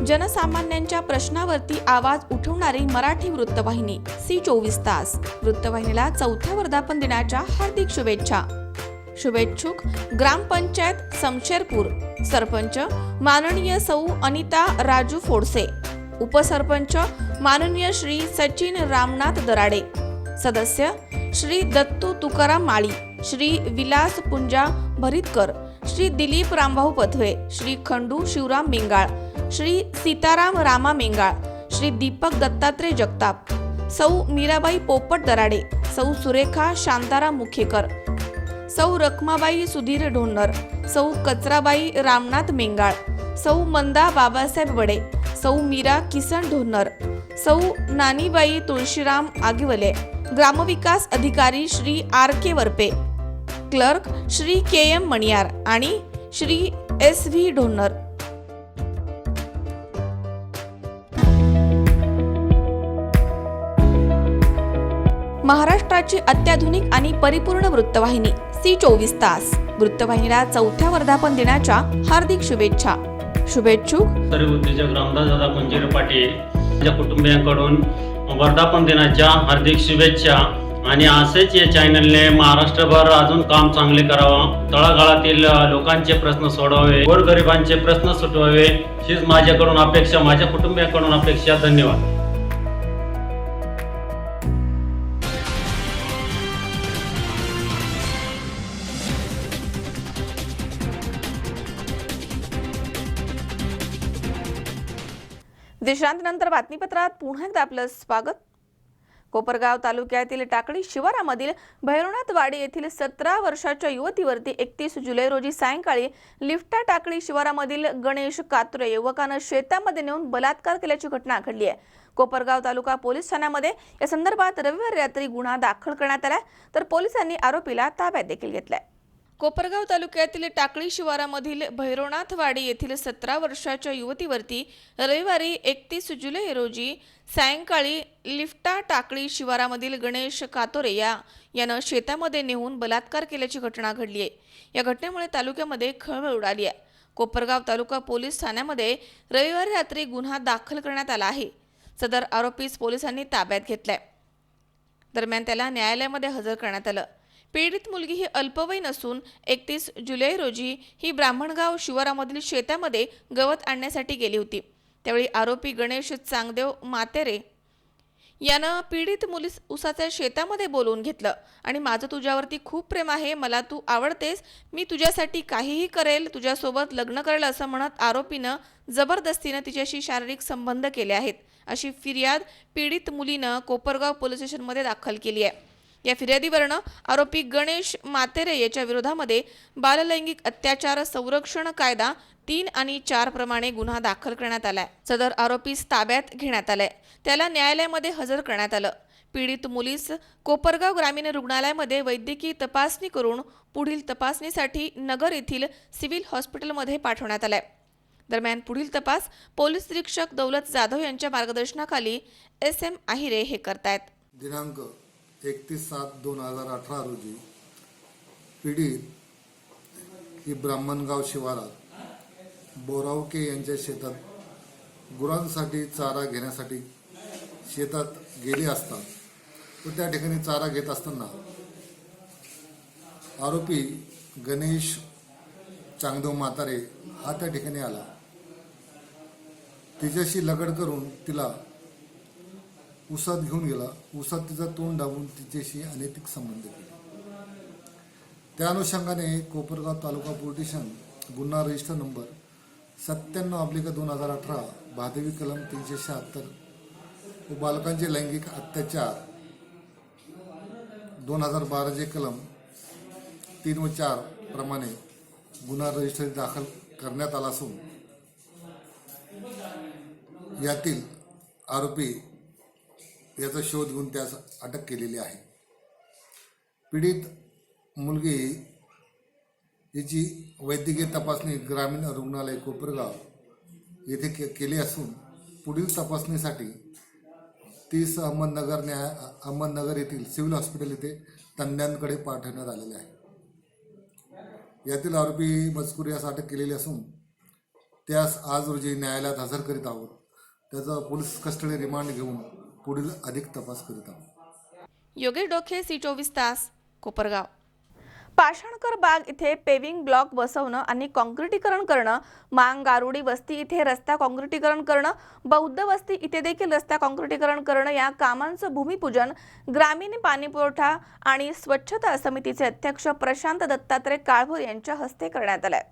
Speaker 1: जनसामान्यांच्या प्रश्नावरती आवाज उठवणारी मराठी वृत्तवाहिनी C24 तास. वृत्तवाहिनीला 4थ्या वर्धापन दिनाच्या हार्दिक शुभेच्छा. शुभेच्छुक ग्रामपंचायत समशेरपूर, सरपंच माननीय सौ अनिता राजू फोडसे, उपसरपंच माननीय श्री सचिन रामनाथ दराडे, सदस्य श्री दत्तू तुकाराम माळी, श्री विलास पुंजा भरितकर, श्री दिलीप रामभाऊ पथवे, श्री खंडू शिवराम मेंगाळ, श्री सीताराम रामा मेंगाळ, श्री दीपक दत्तात्रय जगताप, सौ मीराबाई पोपट दराडे, सौ सुरेखा शांताराम मुखेकर, सौ रखमाबाई सुधीर ढोन्नर, सौ कचराबाई रामनाथ मेंगाळ, सौ मंदा बाबासाहेब बडे, सौ मीरा किसन ढोन्नर, सौ नानीबाई तुळशीराम आगिवले, ग्रामविकास अधिकारी Shri RK Varpe, clerk Shri KM Maniyar आणि श्री SV ढोन्नर. महाराष्ट्राची अत्याधुनिक आणि परिपूर्ण वृत्तवाहिनी C24 तास. वृत्तवाहिनीला 4थ्या वर्धापन दिनाच्या हार्दिक शुभेच्छा. शुभेच्छुक
Speaker 12: सर्व उद्योजक रामदासदादा कुंजीर पाटील माझ्या कुटुंबियांकडून वर्धापन दिनाच्या हार्दिक शुभेच्छा. आणि असेच या चॅनलने महाराष्ट्रभर अजून काम चांगले करावं, तळागाळातील लोकांचे प्रश्न सोडवावे, गोरगरिबांचे प्रश्न सुटवावे, हीच माझ्याकडून अपेक्षा, माझ्या कुटुंबियांकडून अपेक्षा. धन्यवाद.
Speaker 1: विश्रांतीनंतर बातमीपत्रात पुन्हा एकदा आपलं स्वागत. कोपरगाव तालुक्यातील टाकळी शिवारामधील भैरवनाथवाडी येथील 17 वर्षाच्या युवतीवरती 31 जुलै रोजी सायंकाळी लिफ्टा टाकळी शिवारामधील गणेश कात्रे युवकानं शेतामध्ये नेऊन बलात्कार केल्याची घटना घडली आहे. कोपरगाव तालुका पोलीस ठाण्यामध्ये या संदर्भात रविवारी रात्री गुन्हा दाखल करण्यात आला, तर पोलिसांनी आरोपीला ताब्यात देखील घेतलाय. कोपरगाव तालुक्यातील टाकळी शिवारामधील भैरवनाथवाडी येथील 17 वर्षाच्या युवतीवरती रविवारी 31 जुलै रोजी सायंकाळी लिफ्टा टाकळी शिवारामधील गणेश कातोरे यानं शेतामध्ये नेऊन बलात्कार केल्याची घटना घडली आहे. या घटनेमुळे तालुक्यामध्ये खळबळ उडाली आहे. कोपरगाव तालुका पोलीस ठाण्यामध्ये रविवारी रात्री गुन्हा दाखल करण्यात आला आहे. सदर आरोपीस पोलिसांनी ताब्यात घेतलाय. दरम्यान त्याला न्यायालयामध्ये हजर करण्यात आलं. पीडित मुलगी ही अल्पवयीन असून 31 जुलै रोजी ही ब्राह्मणगाव शिवारामधील शेतामध्ये गवत आणण्यासाठी गेली होती. त्यावेळी आरोपी गणेश चांगदेव मातेरे यानं पीडित मुलीस उसाच्या शेतामध्ये बोलवून घेतलं आणि माझं तुझ्यावरती खूप प्रेम आहे, मला तू आवडतेस, मी तुझ्यासाठी काहीही करेल, तुझ्यासोबत लग्न करेल असं म्हणत आरोपीनं जबरदस्तीनं तिच्याशी शारीरिक संबंध केले आहेत, अशी फिर्याद पीडित मुलीनं कोपरगाव पोलीस स्टेशनमध्ये दाखल केली आहे. या फिर्यादीवरनं आरोपी गणेश मातेरे याच्या विरोधामध्ये बाललैंगिक अत्याचार संरक्षण कायदा 3 आणि 4 प्रमाणे गुन्हा दाखल करण्यात आलाय. सदर आरोपीस ताब्यात घेण्यात आलाय. त्याला न्यायालयामध्ये हजर करण्यात आलं. पीडित मुलीस कोपरगाव ग्रामीण रुग्णालयामध्ये वैद्यकीय तपासणी करून पुढील तपासणीसाठी नगर येथील सिव्हिल हॉस्पिटलमध्ये पाठवण्यात आलाय. दरम्यान पुढील तपास पोलीस निरीक्षक दौलत जाधव यांच्या मार्गदर्शनाखाली SM आहिरे हे करतायत.
Speaker 13: दिनांक 31/7/2018 रोजी पीडित ही ब्राह्मणगाव शिवारात बोरावके यांच्या शेतात गुरांसाठी चारा घेण्यासाठी शेतात गेली असता तो त्या ठिकाणी चारा घेत असताना आरोपी गणेश चांगदेव मातारे हा त्या ठिकाणी आला. तिच्याशी लगड करून तिला उसात घेऊन गेला. उसात तिचा तोंड दाबून तिच्याशी अनैतिक संबंध केले. त्या अनुषंगाने कोपरगाव तालुका पोलीस स्टेशन गुन्हा रजिस्टर नंबर 97/2018 भादेवी कलम 376 व बालकांचे लैंगिक अत्याचार 2012चे कलम 3 व 4 प्रमाणे गुन्हा रजिस्टर दाखल करण्यात आला असून यातील आरोपी याचा शोध घेऊन त्यास अटक केलेली आहे. पीडित मुलगी हिची वैद्यकीय तपासणी ग्रामीण रुग्णालय कोपरगाव येथे केली असून पुढील तपासणीसाठी 30 अहमदनगर येथील सिव्हिल हॉस्पिटल येथे तज्ञांकडे पाठवण्यात आलेले आहे. यातील आरोपी मजकूर यास अटक केलेली असून त्यास आज रोजी न्यायालयात हजर करीत आहोत. त्याचा पोलीस कस्टडी रिमांड घेऊन पुढील अधिक तपास करीत आहोत.
Speaker 1: योगेश डोके, C24 तास, कोपरगाव. पाषाणकर बाग इथे पेविंग ब्लॉक बसवणं आणि काँक्रिटीकरण करणं, मांग गारुडी वस्ती इथे रस्ता काँक्रिटीकरण करणं, बौद्ध वस्ती इथे देखील रस्ता काँक्रिटीकरण करणं या कामांचं भूमिपूजन ग्रामीण पाणीपुरवठा आणि स्वच्छता समितीचे अध्यक्ष प्रशांत दत्तात्रय काळभोर यांच्या हस्ते करण्यात आलंय.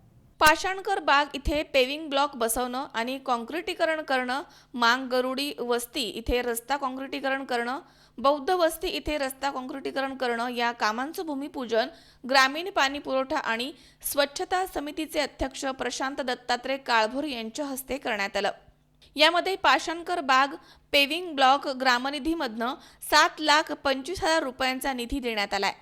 Speaker 1: पाषाणकर बाग इथे पेविंग ब्लॉक बसवणं आणि काँक्रिटीकरण करणं, मांग गरुडी वस्ती इथे रस्ता काँक्रिटीकरण करणं, बौद्ध वस्ती इथे रस्ता काँक्रिटीकरण करणं या कामांचं भूमिपूजन ग्रामीण पाणीपुरवठा आणि स्वच्छता समितीचे अध्यक्ष प्रशांत दत्तात्रय काळभोर यांच्या हस्ते करण्यात आलं. यामध्ये पाषाणकर बाग पेविंग ब्लॉक ग्रामनिधीमधनं 7,25,000 रुपयांचा निधी देण्यात आलाय.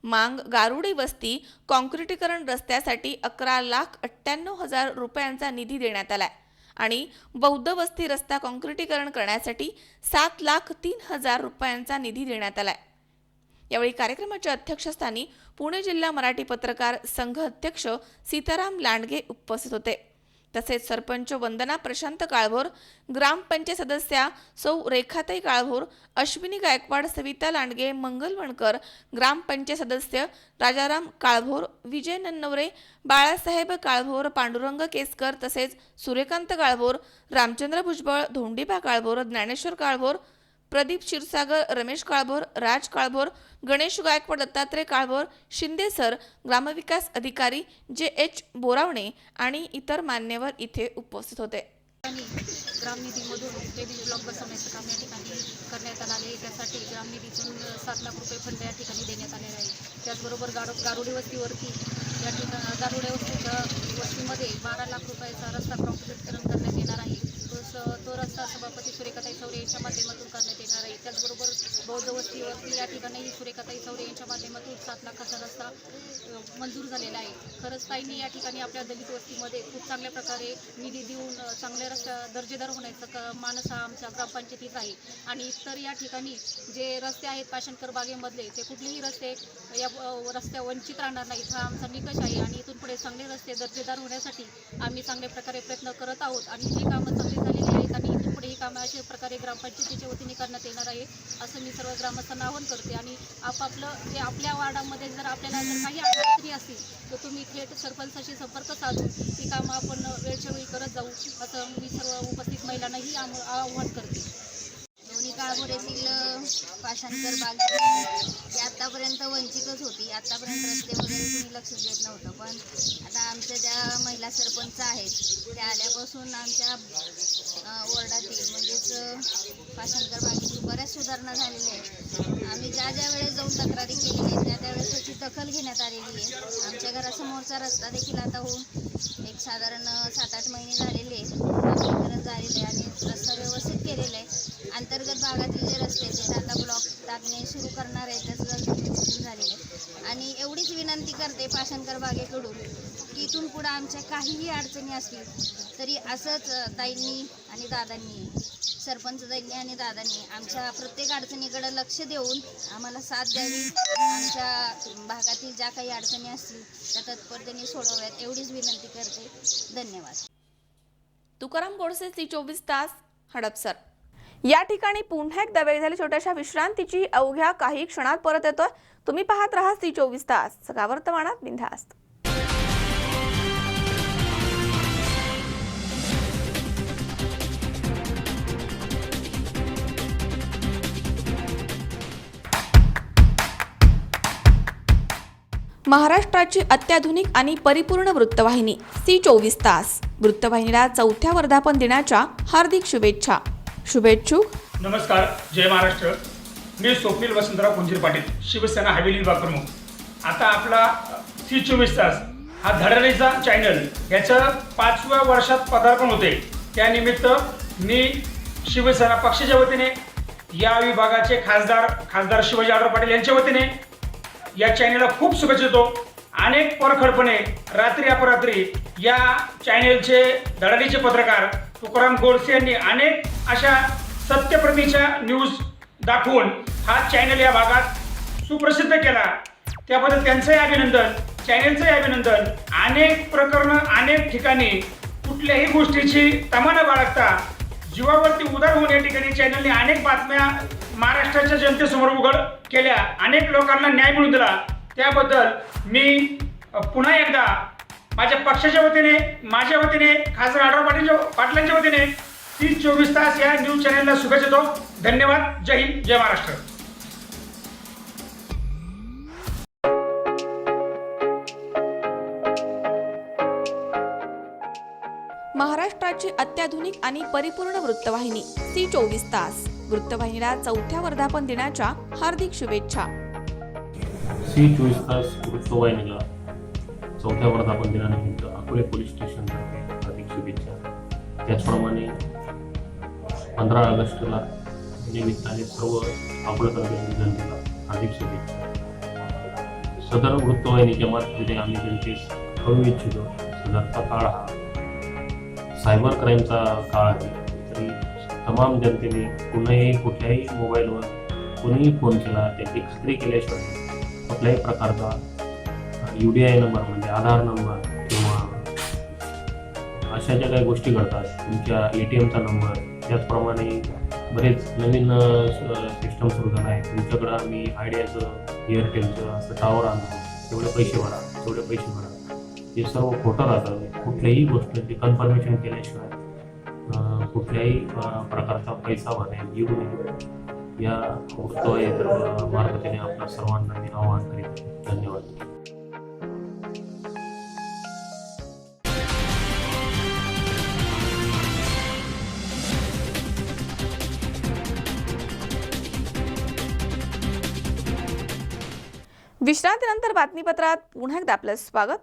Speaker 1: मांग गारुडी वस्ती काँक्रिटीकरण रस्त्यासाठी 11,98,000 रुपयांचा निधी देण्यात आलाय आणि बौद्ध वस्ती रस्ता काँक्रिटीकरण करण्यासाठी 7,03,000 रुपयांचा निधी देण्यात आलाय. यावेळी कार्यक्रमाच्या अध्यक्षस्थानी पुणे जिल्हा मराठी पत्रकार संघ अध्यक्ष सीताराम लांडगे उपस्थित होते. तसेच सरपंच वंदना प्रशांत काळभोर, ग्रामपंचायत सदस्या सौ रेखाताई काळभोर, अश्विनी गायकवाड, सविता लांडगे, मंगल वणकर, ग्रामपंचायत सदस्य राजाराम काळभोर, विजय नन्नवरे, बाळासाहेब काळभोर, पांडुरंग केसकर तसेच सूर्यकांत काळभोर, रामचंद्र भुजबळ, धोंडीबा काळभोर, ज्ञानेश्वर काळभोर, प्रदीप क्षीरसागर, रमेश काळभोर, राज काळभोर, गणेश गायकवाड, दत्तात्रय काळभोर, शिंदे सर, ग्रामविकास अधिकारी JH बोरावणे आणि इतर मान्यवर इथे उपस्थित होते.
Speaker 8: ग्रामनिधीमधून पेविंग ब्लॉक बसवण्याचं काम या ठिकाणी करण्यात आलं आहे. त्यासाठी ग्रामनिधीतून 7 लाख रुपये फंड या ठिकाणी देण्यात आलेला आहे. त्याचबरोबर गारुडी वस्तीवरती या ठिकाणी गारुडी वस्तीमध्ये 12 लाख रुपयाचा रस्ता काँक्रिटीकरण करण्यात येणार आहे. तो रस्ता सभापती सुरेखाताई चौरे यांच्या माध्यमातून करण्यात येणार आहे. त्याचबरोबर बौद्ध वस्तीवरती या ठिकाणी सुरेखाताई चौरे यांच्या माध्यमातून 7 लाखाचा रस्ता मंजूर झालेला आहे. खरंच ताईंनी या ठिकाणी आपल्या दलित वस्तीमध्ये खूप चांगल्या प्रकारे निधी देऊन चांगल्या रस्ता दर्जेदार होण्याचा मानस हा आमच्या ग्रामपंचायतीचा आहे. आणि इतर या ठिकाणी जे रस्ते आहेत पाषाणकर बागेमधले ते कुठलेही रस्ते या रस्त्या वंचित राहणार नाहीत हा आमचा निकष आहे. आणि इथून पुढे चांगले रस्ते दर्जेदार होण्यासाठी आम्ही चांगल्या प्रकारे प्रयत्न करत आहोत. आणि जी कामं चांगली झालेली आहेत आणि इथून पुढे ही कामं अशा प्रकारे ग्रामपंचायतीच्या वतीने करण्यात येणार आहे असं मी सर्व ग्रामस्थांना आवाहन करते. आणि आपापलं जे आपल्या वार्डामध्ये जर आपल्याला जर काही अडचणी असतील तर तुम्ही थेट सरपंचाशी संपर्क साधून ही कामं आपण वेळच्या वेळी करत जाऊ असं मी सर्व उपस्थित महिलांनाही आवाहन करते.
Speaker 6: दोन्ही काळभोर येथील पाषाणकर बाग ही आत्तापर्यंत वंचितच होती. आत्तापर्यंत रस्ते वगैरे कुणी लक्ष देत नव्हतं. पण आता आमच्या ज्या महिला सरपंच आहेत त्या आल्यापासून आमच्या वॉर्डातील म्हणजेच पाषाणकर बागेची बऱ्याच सुधारणा झालेल्या आहेत. आम्ही ज्या वेळेस जाऊन तक्रारी केलेली आहेत त्यावेळेस त्याची दखल घेण्यात आलेली आहे. आमच्या घरासमोरचा रस्ता देखील आता होऊन एक साधारण 7-8 महिने झालेले आहेत झालेले आणि रस्ता व्यवस्थित केलेला आहे. अंतर्गत भागातील जे रस्ते आहेत ते आता ब्लॉक टाकणे सुरू करणार आहे त्याचं झालेलं आहे. आणि एवढीच विनंती करते पाषाणकर बागेकडून की इथून पुढं आमच्या काहीही अडचणी असतील तरी असंच ताईंनी आणि दादांनी सरपंच ताईंनी आणि दादांनी आमच्या प्रत्येक अडचणीकडे लक्ष देऊन आम्हाला साथ द्यावी. आमच्या भागातील ज्या काही अडचणी असतील त्या तत्परतेने सोडवाव्यात एवढीच विनंती करते. धन्यवाद.
Speaker 1: तुकाराम गोडसे, C24 तास, हडपसर. या ठिकाणी पुन्हा एकदा वेळ झाली छोट्याशा विश्रांतीची. अवघ्या काही क्षणात परत येतोय. तुम्ही पाहत राहा C24 तास, सगळा वर्तमानात बिनधास्त. महाराष्ट्राची अत्याधुनिक आणि परिपूर्ण वृत्तवाहिनी C24 तास. वृत्तवाहिनीला 4थ्या वर्धापन दिनाच्या हार्दिक शुभेच्छा. शुभेच्छुक.
Speaker 14: नमस्कार, जय महाराष्ट्र. मी स्वप्नील वसंतराव कुंजीर पाटील, शिवसेना हवेली विभाग प्रमुख. आता आपला C24 तास हा धडाडीचा चॅनल याचं 5व्या वर्षात पदार्पण होते. त्यानिमित्त मी शिवसेना पक्षाच्या वतीने या विभागाचे खासदार शिवाजी आढळराव पाटील यांच्या वतीने या चॅनलला खूप शुभेच्छा देतो. अनेक परखडपणे रात्री अपरात्री या चॅनलचे धडाडीचे पत्रकार तुकाराम गोडसे यांनी अनेक अशा सत्यप्रतीच्या न्यूज दाखवून हा चॅनल या भागात सुप्रसिद्ध केला. त्याबद्दल त्यांचंही अभिनंदन, चॅनलचंही अभिनंदन. अनेक प्रकरणं अनेक ठिकाणी कुठल्याही गोष्टीची तमा न बाळगता जीवावरती उदार होऊन या ठिकाणी चॅनलने अनेक बातम्या महाराष्ट्राच्या जनतेसमोर उघड केल्या, अनेक लोकांना न्याय मिळवून दिला. त्याबद्दल मी पुन्हा एकदा माझ्या पक्षाच्या वतीने, माझ्या वतीने, खासदार आढळराव पाटलांच्या वतीने C24 तास या न्यूज चॅनलला शुभेच्छा देतो. धन्यवाद. जय हिंद, जय महाराष्ट्र.
Speaker 1: महाराष्ट्राची अत्याधुनिक आणि परिपूर्ण वृत्तवाहिनी C24 तास. वृत्तवाहिनीला 4थ्या वर्धापन दिनाच्या हार्दिक शुभेच्छा.
Speaker 12: C24 तास वृत्तवाहिनीला 4थ्या वर्धापन दिनानिमित्त अकोले पोलीस स्टेशनतर्फे हार्दिक शुभेच्छा. त्याचप्रमाणे 15 ऑगस्टला निमित्ताने सर्व अकोलेकरांच्या जनतेला हार्दिक शुभेच्छा. सदर वृत्तवाहिनीच्या माध्यमातून आम्ही जनतेस कळवू इच्छितो, सदरचा काळ हा सायबर क्राईमचा काळ आहे. तरी तमाम जनतेने कुठल्याही मोबाईलवर कोणीही फोन केला त्याची खात्री केल्याशिवाय कुठल्याही प्रकारचा UDI नंबर म्हणजे आधार नंबर किंवा अशा ज्या काही गोष्टी घडतात, तुमच्या ATMचा नंबर, त्याचप्रमाणे बरेच नवीन सिस्टम सुरू झाला आहे. तुमच्याकडं आम्ही आयडियाचं, एअरटेलचं असं टावर आणतो, तेवढे पैसे भरा, हे सर्व खोटं राहतं. कुठल्याही गोष्टीची कन्फर्मेशन केल्याशिवाय कुठल्याही प्रकारचा पैसा भरणे येऊ नये. या वृत्तवाहिनी मार्फतीने आपल्या सर्वांना मी आवाहन करीत आहे. धन्यवाद.
Speaker 1: विश्रांतीनंतर बातमीपत्रात पुन्हा एकदा आपलं स्वागत.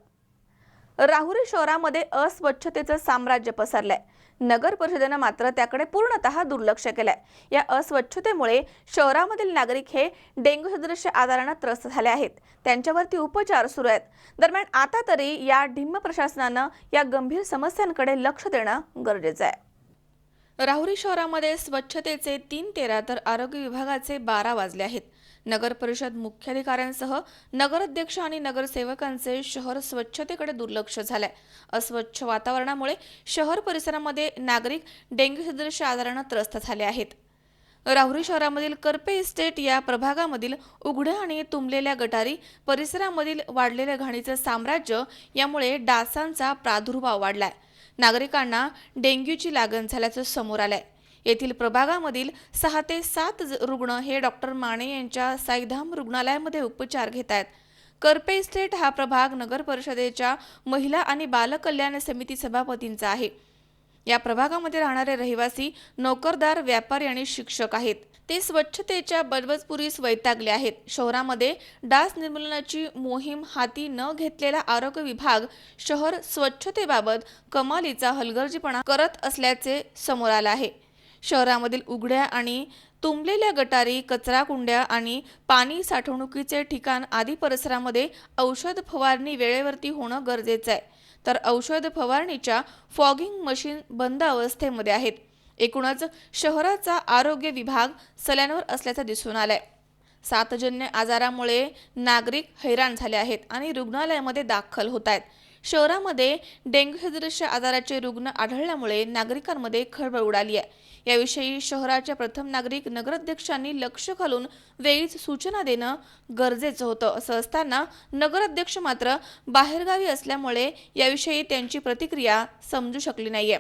Speaker 1: राहुरी शहरामध्ये अस्वच्छतेचं साम्राज्य पसरलंय. नगर परिषदेनं मात्र त्याकडे पूर्णतः दुर्लक्ष केलंय. या अस्वच्छतेमुळे शहरामधील नागरिक हे डेंग्यू सदृश आजारानं त्रस्त झाले आहेत. त्यांच्यावरती उपचार सुरू आहेत. दरम्यान आता तरी या ढिम्म प्रशासनानं या गंभीर समस्यांकडे लक्ष देणं गरजेचं आहे. राहुरी शहरामध्ये स्वच्छतेचे 3-13 तर आरोग्य विभागाचे 12 वाजले आहेत. नगर परिषद मुख्याधिकाऱ्यांसह नगराध्यक्ष आणि नगरसेवकांचे शहर स्वच्छतेकडे दुर्लक्ष झालंय. अस्वच्छ वातावरणामुळे शहर परिसरामध्ये नागरिक डेंग्यू सदृश आजारानं त्रस्त झाले आहेत. राहुरी शहरामधील करपे इस्टेट या प्रभागामधील उघड्या आणि तुंबलेल्या गटारी, परिसरामधील वाढलेल्या घाणीचं साम्राज्य यामुळे डासांचा प्रादुर्भाव वाढलाय. नागरिकांना डेंग्यूची लागण झाल्याचं समोर आलंय. येथील प्रभागामधील 6 ते 7 रुग्ण हे डॉक्टर माने यांच्या साईधाम रुग्णालयामध्ये उपचार घेत आहेत. करपे इस्टेट हा प्रभाग नगर परिषदेच्या महिला आणि बालकल्याण समिती सभापतींचा आहे. या प्रभागामध्ये राहणारे रहिवासी नोकरदार, व्यापारी आणि शिक्षक आहेत. ते स्वच्छतेच्या बळवजपुरीस वैतागले आहेत. शहरामध्ये डास निर्मूलनाची मोहीम हाती न घेतलेला आरोग्य विभाग शहर स्वच्छतेबाबत कमालीचा हलगर्जीपणा करत असल्याचे समोर आले आहे. शहरामधील उघड्या आणि तुंबलेल्या गटारी, कचरा कुंड्या आणि पाणी साठवणुकीचे ठिकाण आदी परिसरामध्ये औषध फवारणी वेळेवरती होणं गरजेचं आहे. तर औषध फवारणीच्या फॉगिंग मशीन बंद अवस्थेमध्ये आहेत. एकूणच शहराचा आरोग्य विभाग सल्यानवर असल्याचं दिसून आलंय. साथजन्य आजारामुळे नागरिक हैराण झाले आहेत आणि रुग्णालयामध्ये दाखल होत आहेत. शहरामध्ये डेंग्यू सदृश आजाराचे रुग्ण आढळल्यामुळे नागरिकांमध्ये खळबळ उडाली आहे. याविषयी शहराच्या प्रथम नागरिक नगराध्यक्षांनी लक्ष घालून वेळीच सूचना देणं गरजेचं होतं. असं असताना नगराध्यक्ष मात्र बाहेरगावी असल्यामुळे याविषयी त्यांची प्रतिक्रिया समजू शकली नाहीये.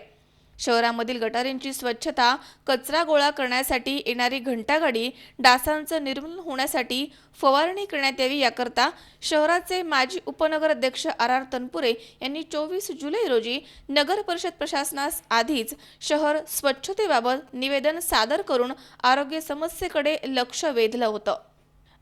Speaker 1: शहरामधील गटारींची स्वच्छता, कचरा गोळा करण्यासाठी येणारी घंटागाडी, डासांचं निर्मूलन होण्यासाठी फवारणी करण्यात यावी याकरता शहराचे माजी उपनगर अध्यक्ष आर तनपुरे यांनी 24 जुलै रोजी नगर परिषद प्रशासनास आधीच शहर स्वच्छतेबाबत निवेदन सादर करून आरोग्य समस्येकडे लक्ष वेधलं होतं.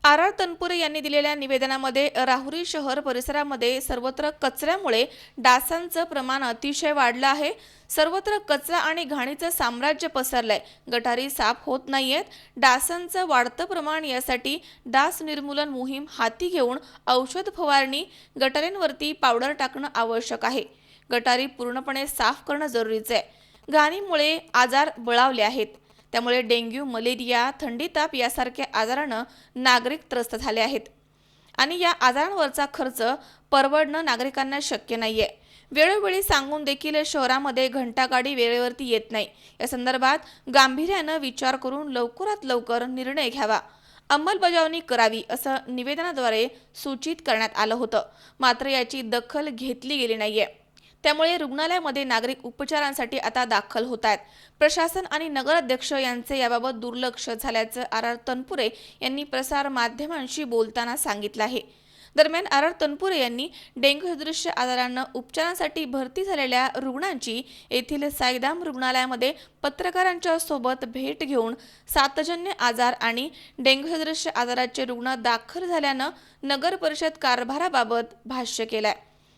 Speaker 1: आर तनपुरे यांनी दिलेल्या निवेदनामध्ये राहुरी शहर परिसरामध्ये सर्वत्र कचऱ्यामुळे डासांचं प्रमाण अतिशय वाढलं आहे. सर्वत्र कचरा आणि घाणीचं साम्राज्य पसरलंय. गटारी साफ होत नाहीयेत. डासांचं वाढतं प्रमाण, यासाठी डास निर्मूलन मोहीम हाती घेऊन औषध फवारणी, गटारींवरती पावडर टाकणं आवश्यक आहे. गटारी पूर्णपणे साफ करणं जरुरीचं आहे. घाणीमुळे आजार बळावले आहेत. त्यामुळे डेंग्यू, मलेरिया, थंडी ताप यासारख्या आजारानं नागरिक त्रस्त झाले आहेत आणि या आजारांवरचा खर्च परवडणं नागरिकांना शक्य नाहीये. वेळोवेळी सांगून देखील शहरामध्ये घंटागाडी वेळेवरती येत नाही. या संदर्भात गांभीर्यानं विचार करून लवकरात लवकर निर्णय घ्यावा, अंमलबजावणी करावी असं निवेदनाद्वारे सूचित करण्यात आलं होतं. मात्र याची दखल घेतली गेली नाहीये. त्यामुळे रुग्णालयामध्ये नागरिक उपचारांसाठी आता दाखल होत आहेत. प्रशासन आणि नगराध्यक्ष यांचे याबाबत दुर्लक्ष झाल्याचं आर तनपुरे यांनी प्रसार माध्यमांशी बोलताना सांगितलं आहे. दरम्यान आर तनपुरे यांनी डेंग्यू सदृश्य आजारांना उपचारांसाठी भरती झालेल्या रुग्णांची येथील साईदाम रुग्णालयामध्ये पत्रकारांच्या सोबत भेट घेऊन साथजन्य आजार आणि डेंग्यू सदृश्य आजाराचे रुग्ण दाखल झाल्यानं नगर परिषद कारभाराबाबत भाष्य केलंय.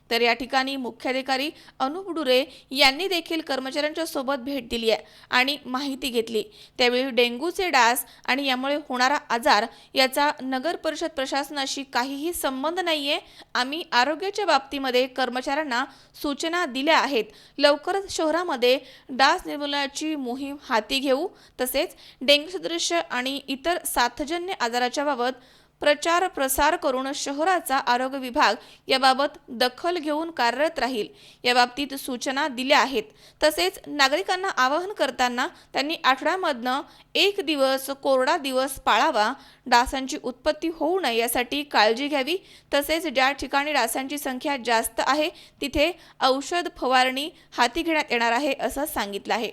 Speaker 1: तर या ठिकाणी मुख्याधिकारी अनुप डुरे यांनी देखील कर्मचाऱ्यांच्या सोबत भेट दिली आहे आणि माहिती घेतली. त्यावेळी डेंग्यूचे डास आणि यामुळे होणारा आजार याचा नगर परिषद प्रशासनाशी काहीही संबंध नाहीये. आम्ही आरोग्याच्या बाबतीमध्ये कर्मचाऱ्यांना सूचना दिल्या आहेत. लवकरच शहरामध्ये डास निर्मूलनाची मोहीम हाती घेऊ. तसेच डेंग्यू सदृश्य आणि इतर साथजन्य आजाराच्या बाबत प्रचार प्रसार करून शहराचा आरोग्य विभाग याबाबत दखल घेऊन कार्यरत राहील, याबाबतीत सूचना दिल्या आहेत. तसेच नागरिकांना आवाहन करताना त्यांनी आठवड्यामधनं 1 दिवस कोरडा दिवस पाळावा. डासांची उत्पत्ती होऊ नये यासाठी काळजी घ्यावी. तसेच ज्या ठिकाणी डासांची संख्या जास्त आहे तिथे औषध फवारणी हाती घेण्यात येणार आहे असं सांगितलं आहे.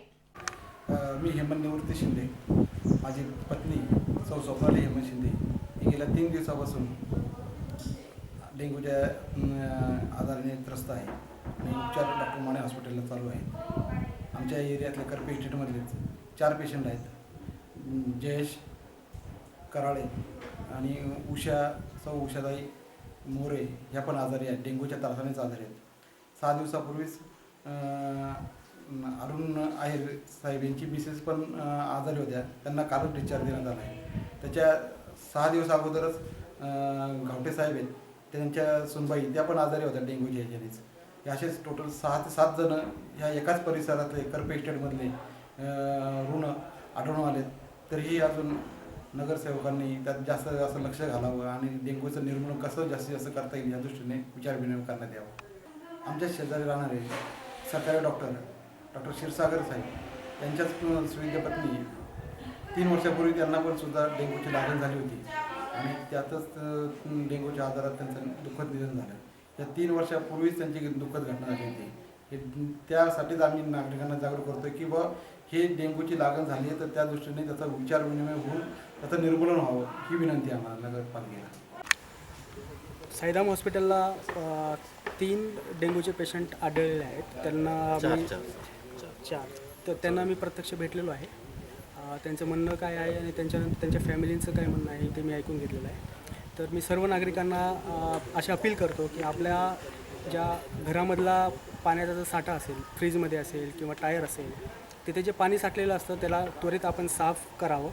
Speaker 15: मी हेमंत निवृत्ती शिंदे, माझी पत्नी सौ स्वप्नाली हेमंत शिंदे गेल्या 3 दिवसापासून डेंग्यूच्या आजाराने त्रस्त आहे आणि उपचार डॉक्टर माने हॉस्पिटलला चालू आहेत. आमच्या एरियातल्या करपे इस्टेटमधलेच 4 पेशंट आहेत. जयेश कराळे आणि सौ उषाताई मोरे ह्या पण आजारी आहेत, डेंग्यूच्या त्रासानेच आजारी आहेत. 6 दिवसापूर्वीच अरुण आहेर साहेब यांची मिसेस पण आजारी होत्या, त्यांना कालच डिस्चार्ज देण्यात आला आहे. त्याच्या 6 दिवस अगोदरच घावटे साहेब आहेत, त्यांच्या सुनबाई त्या पण आजारी होत्या डेंग्यूच्या ह्याच्यानेच. हे असेच टोटल 6 ते 7 जण ह्या एकाच परिसरातले करपे इस्टेटमधले रुग्ण आढळून आलेत. तरीही अजून नगरसेवकांनी त्यात जास्त असं लक्ष घालावं आणि डेंग्यूचं निर्मूलन कसं जास्तीत जास्त करता येईल या दृष्टीने विचारविनिमय करण्यात यावं. आमच्या शेजारी राहणारे सरकारी डॉक्टर क्षीरसागर साहेब यांच्याच सुविधा पत्नी 3 वर्षापूर्वी त्यांना पण सुद्धा डेंग्यूची लागण झाली होती आणि त्यातच डेंग्यूच्या आजारात त्यांचं दुःखद निधन झालं. या 3 वर्षापूर्वीच त्यांची दुःखद घटना झाली होती. हे त्यासाठीच आम्ही नागरिकांना जागरूक करतो की बा हे डेंग्यूची लागण झाली आहे तर त्या दृष्टीने त्याचा विचार विनिमय होऊन त्याचं निर्मूलन व्हावं ही विनंती आम्हाला नगरपालिकेला.
Speaker 16: साईदाम हॉस्पिटलला 3 डेंग्यूचे पेशंट आढळलेले आहेत. त्यांना 4 तर त्यांना मी प्रत्यक्ष भेटलेलो आहे. त्यांचं म्हणणं काय आहे आणि त्यांच्या फॅमिलींचं काय म्हणणं आहे ते मी ऐकून घेतलेलं आहे. तर मी सर्व नागरिकांना अशी अपील करतो की आपल्या ज्या घरामधला पाण्याचा जो साठा असेल, फ्रीजमध्ये असेल किंवा टायर असेल, तिथे जे पाणी साठलेलं असतं त्याला त्वरित आपण साफ करावं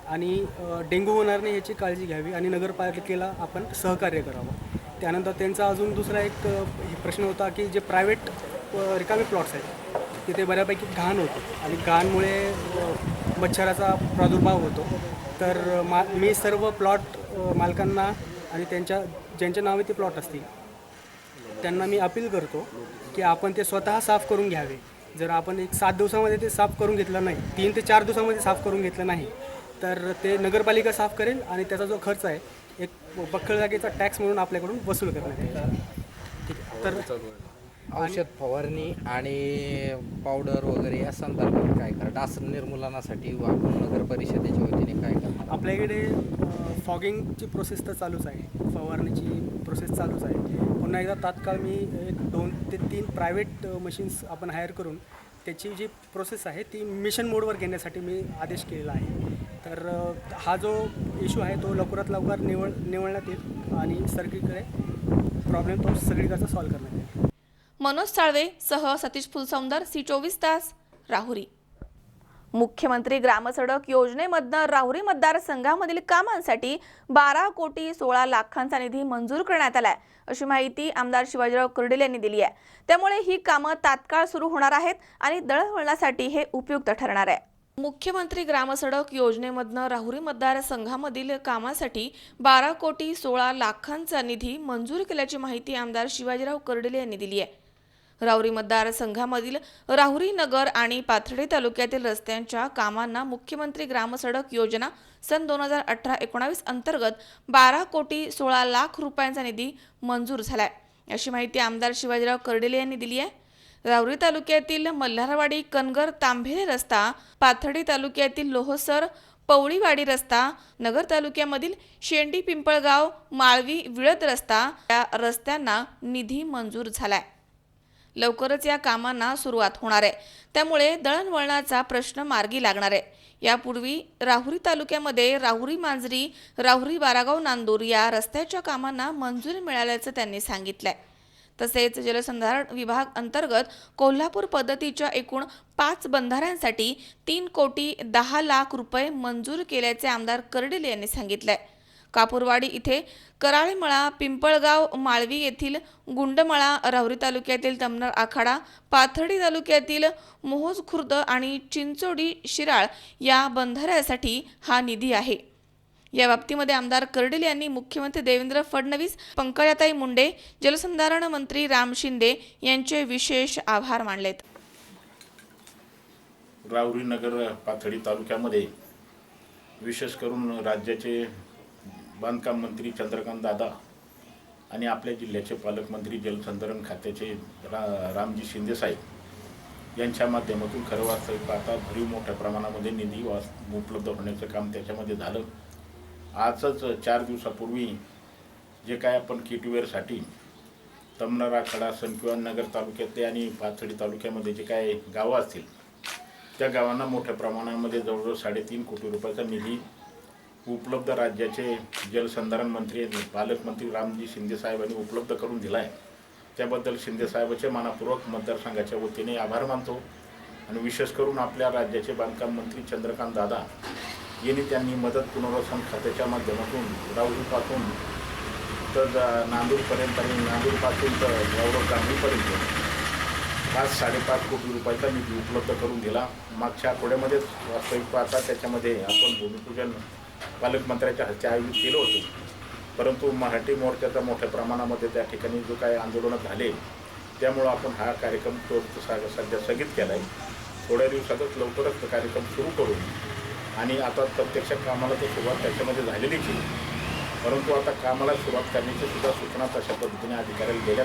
Speaker 16: आणि डेंग्यू होणार नाही याची काळजी घ्यावी आणि नगरपालिकेला आपण सहकार्य करावं. त्यानंतर त्यांचा अजून दुसरा एक प्रश्न होता की जे प्रायव्हेट रिकामी प्लॉट्स आहेत तिथे बऱ्यापैकी घाण होतो आणि घाणमुळे मच्छराचा प्रादुर्भाव होतो. तर मी सर्व प्लॉट मालकांना आणि ज्यांच्या नावे ते प्लॉट असतील त्यांना मी अपील करतो की आपण ते स्वतः साफ करून घ्यावे. जर आपण एक 7 दिवसामध्ये ते साफ करून घेतलं नाही, 3 ते 4 दिवसामध्ये साफ करून घेतलं नाही तर ते नगरपालिका साफ करेल आणि त्याचा जो खर्च आहे एक बक्कळ जागेचा टॅक्स म्हणून आपल्याकडून वसूल करण्यात येईल. ठीक आहे. तर
Speaker 17: औषध फवारणी आणि पावडर वगैरे या संदर्भात काय करा, डास निर्मूलनासाठी आपण नगर परिषदेच्या वतीने काय करणार?
Speaker 16: आपल्याकडे फॉगिंगची प्रोसेस तर चालूच आहे, फवारणीची प्रोसेस चालूच आहे. पुन्हा एकदा तात्काळ मी 2 ते 3 प्रायव्हेट मशीन्स आपण हायर करून त्याची जी प्रोसेस आहे ती मिशन मोडवर घेण्यासाठी मी आदेश केलेला आहे. तर हा जो इश्यू आहे तो लवकरात लवकर निवळण्यात येईल आणि सगळीकडे प्रॉब्लेम तो सगळीकडचा सॉल्व्ह करण्यात येईल.
Speaker 1: मनोज साळवे सह सतीश फुलसौंदर, C24 तास, राहुरी. मुख्यमंत्री ग्रामसडक योजनेमधनं राहुरी मतदारसंघामधील कामांसाठी 12 कोटी 16 लाखांचा निधी मंजूर करण्यात आलाय, अशी माहिती आमदार शिवाजीराव कर्डिल यांनी दिली आहे. त्यामुळे ही कामं तात्काळ सुरू होणार आहेत आणि दळणवळणासाठी हे उपयुक्त ठरणार आहे. मुख्यमंत्री ग्रामसडक योजनेमधनं राहुरी मतदारसंघामधील कामासाठी 12 कोटी 16 लाखांचा निधी मंजूर केल्याची माहिती आमदार शिवाजीराव कर्डिल यांनी दिली आहे. राहुरी मतदारसंघामधील राहुरी नगर आणि पाथर्डी तालुक्यातील रस्त्यांच्या कामांना मुख्यमंत्री ग्रामसडक योजना सन 2018-19 अंतर्गत 12 कोटी 16 लाख रुपयांचा निधी मंजूर झालाय, अशी माहिती आमदार शिवाजीराव कर्डिले यांनी दिली आहे. राहुरी तालुक्यातील मल्हारवाडी कनगर तांभेरे रस्ता, पाथर्डी तालुक्यातील लोहसर पवळीवाडी रस्ता, नगर तालुक्यामधील शेंडी पिंपळगाव माळवी विळद रस्ता या रस्त्यांना निधी मंजूर झालाय. लवकरच या कामांना सुरुवात होणार आहे, त्यामुळे दळणवळणाचा प्रश्न मार्गी लागणार आहे. यापूर्वी राहुरी तालुक्यामध्ये राहुरी मांजरी, राहुरी बारागाव नांदूर या रस्त्याच्या कामांना मंजुरी मिळाल्याचं त्यांनी सांगितलंय. तसेच जलसंधारण विभाग अंतर्गत कोल्हापूर पद्धतीच्या एकूण 5 बंधाऱ्यांसाठी 3 कोटी 10 लाख रुपये मंजूर केल्याचे आमदार कर्डिले यांनी सांगितलंय. कापूरवाडी इथे कराळीमळा, पिंपळगाव माळवी येथील गुंडमळा, राहुरी तालुक्यातील तमनर आखाडा, पाथर्डी तालुक्यातील मोहोज खुर्द आणि चिंचोडी शिराळ या बंधाऱ्यासाठी हा निधी आहे. या बाबतीमध्ये आमदार कर्डिल यांनी मुख्यमंत्री देवेंद्र फडणवीस, पंकजाताई मुंडे, जलसंधारण मंत्री राम शिंदे यांचे विशेष आभार मानलेत.
Speaker 18: राहुरी नगर पाथर्डी तालुक्यामध्ये विशेष करून राज्याचे बांधकाम मंत्री चंद्रकांत दादा आणि आपल्या जिल्ह्याचे पालकमंत्री जलसंधारण खात्याचे रामजी शिंदे साहेब यांच्या माध्यमातून खरं वास्तविक पाहता भरीव मोठ्या प्रमाणामध्ये निधी उपलब्ध होण्याचं काम त्याच्यामध्ये झालं. आजच 4 दिवसापूर्वी जे काय आपण किटवेअरसाठी तमनर आखाडा, संकिवा नगर तालुक्यातले आणि पाथर्डी तालुक्यामध्ये जे काय गावं असतील त्या गावांना मोठ्या प्रमाणामध्ये जवळजवळ 3.5 कोटी रुपयाचा निधी उपलब्ध राज्याचे जलसंधारण मंत्री पालकमंत्री रामजी शिंदे साहेबांनी उपलब्ध करून दिला आहे. त्याबद्दल शिंदे साहेबांचे मनापूर्वक मतदारसंघाच्या वतीने आभार मानतो. आणि विशेष करून आपल्या राज्याचे बांधकाम मंत्री चंद्रकांत दादा यांनी त्यांनी मदत पुनर्वसन खात्याच्या माध्यमातून राहुरीपासून तर नांदूरपर्यंत आणि नांदूरपासून तर गौरव गांधीपर्यंत 5-5.5 कोटी रुपयाचा निधी उपलब्ध करून दिला. मागच्या आठवड्यामध्येच वास्तविक पाहता त्याच्यामध्ये आपण भूमिपूजन पालकमंत्र्याच्या हस्ते आयोजित केलं होतं. परंतु मराठी मोर्चाचा मोठ्या प्रमाणामध्ये त्या ठिकाणी जो काही आंदोलनं झाले त्यामुळं आपण हा कार्यक्रम तो सध्या स्थगित केला आहे. थोड्या दिवसातच लवकरच तो कार्यक्रम सुरू करू आणि आता प्रत्यक्ष कामाला तर सुरुवात त्याच्यामध्ये झालेलीच आहे. परंतु आता कामाला सुरुवात करण्याची सुद्धा सूचना तशा पद्धतीने अधिकाऱ्याला गेल्या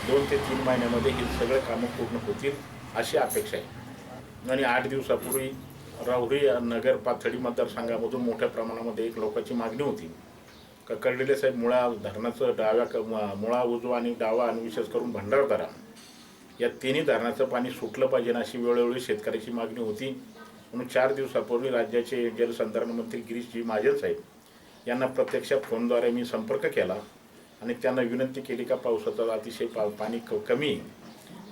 Speaker 18: 2 ते 3 महिन्यामध्ये ही सगळे कामं पूर्ण होतील अशी अपेक्षा आहे. आणि 8 दिवसापूर्वी राहुरी नगर पाथर्डी मतदारसंघामधून मोठ्या प्रमाणामध्ये एक लोकांची मागणी होती का कर्डिले साहेब मुळा धरणाचं मुळा उजवा आणि डावा आणि विशेष करून भंडारदरा या तिन्ही धरणाचं पाणी सुटलं पाहिजे अशी वेळोवेळी शेतकऱ्याची मागणी होती. म्हणून 4 दिवसापूर्वी राज्याचे जलसंधारण मंत्री गिरीशजी महाजन साहेब यांना प्रत्यक्ष फोनद्वारे मी संपर्क केला आणि त्यांना विनंती केली का पावसाचा अतिशय पाणी कमी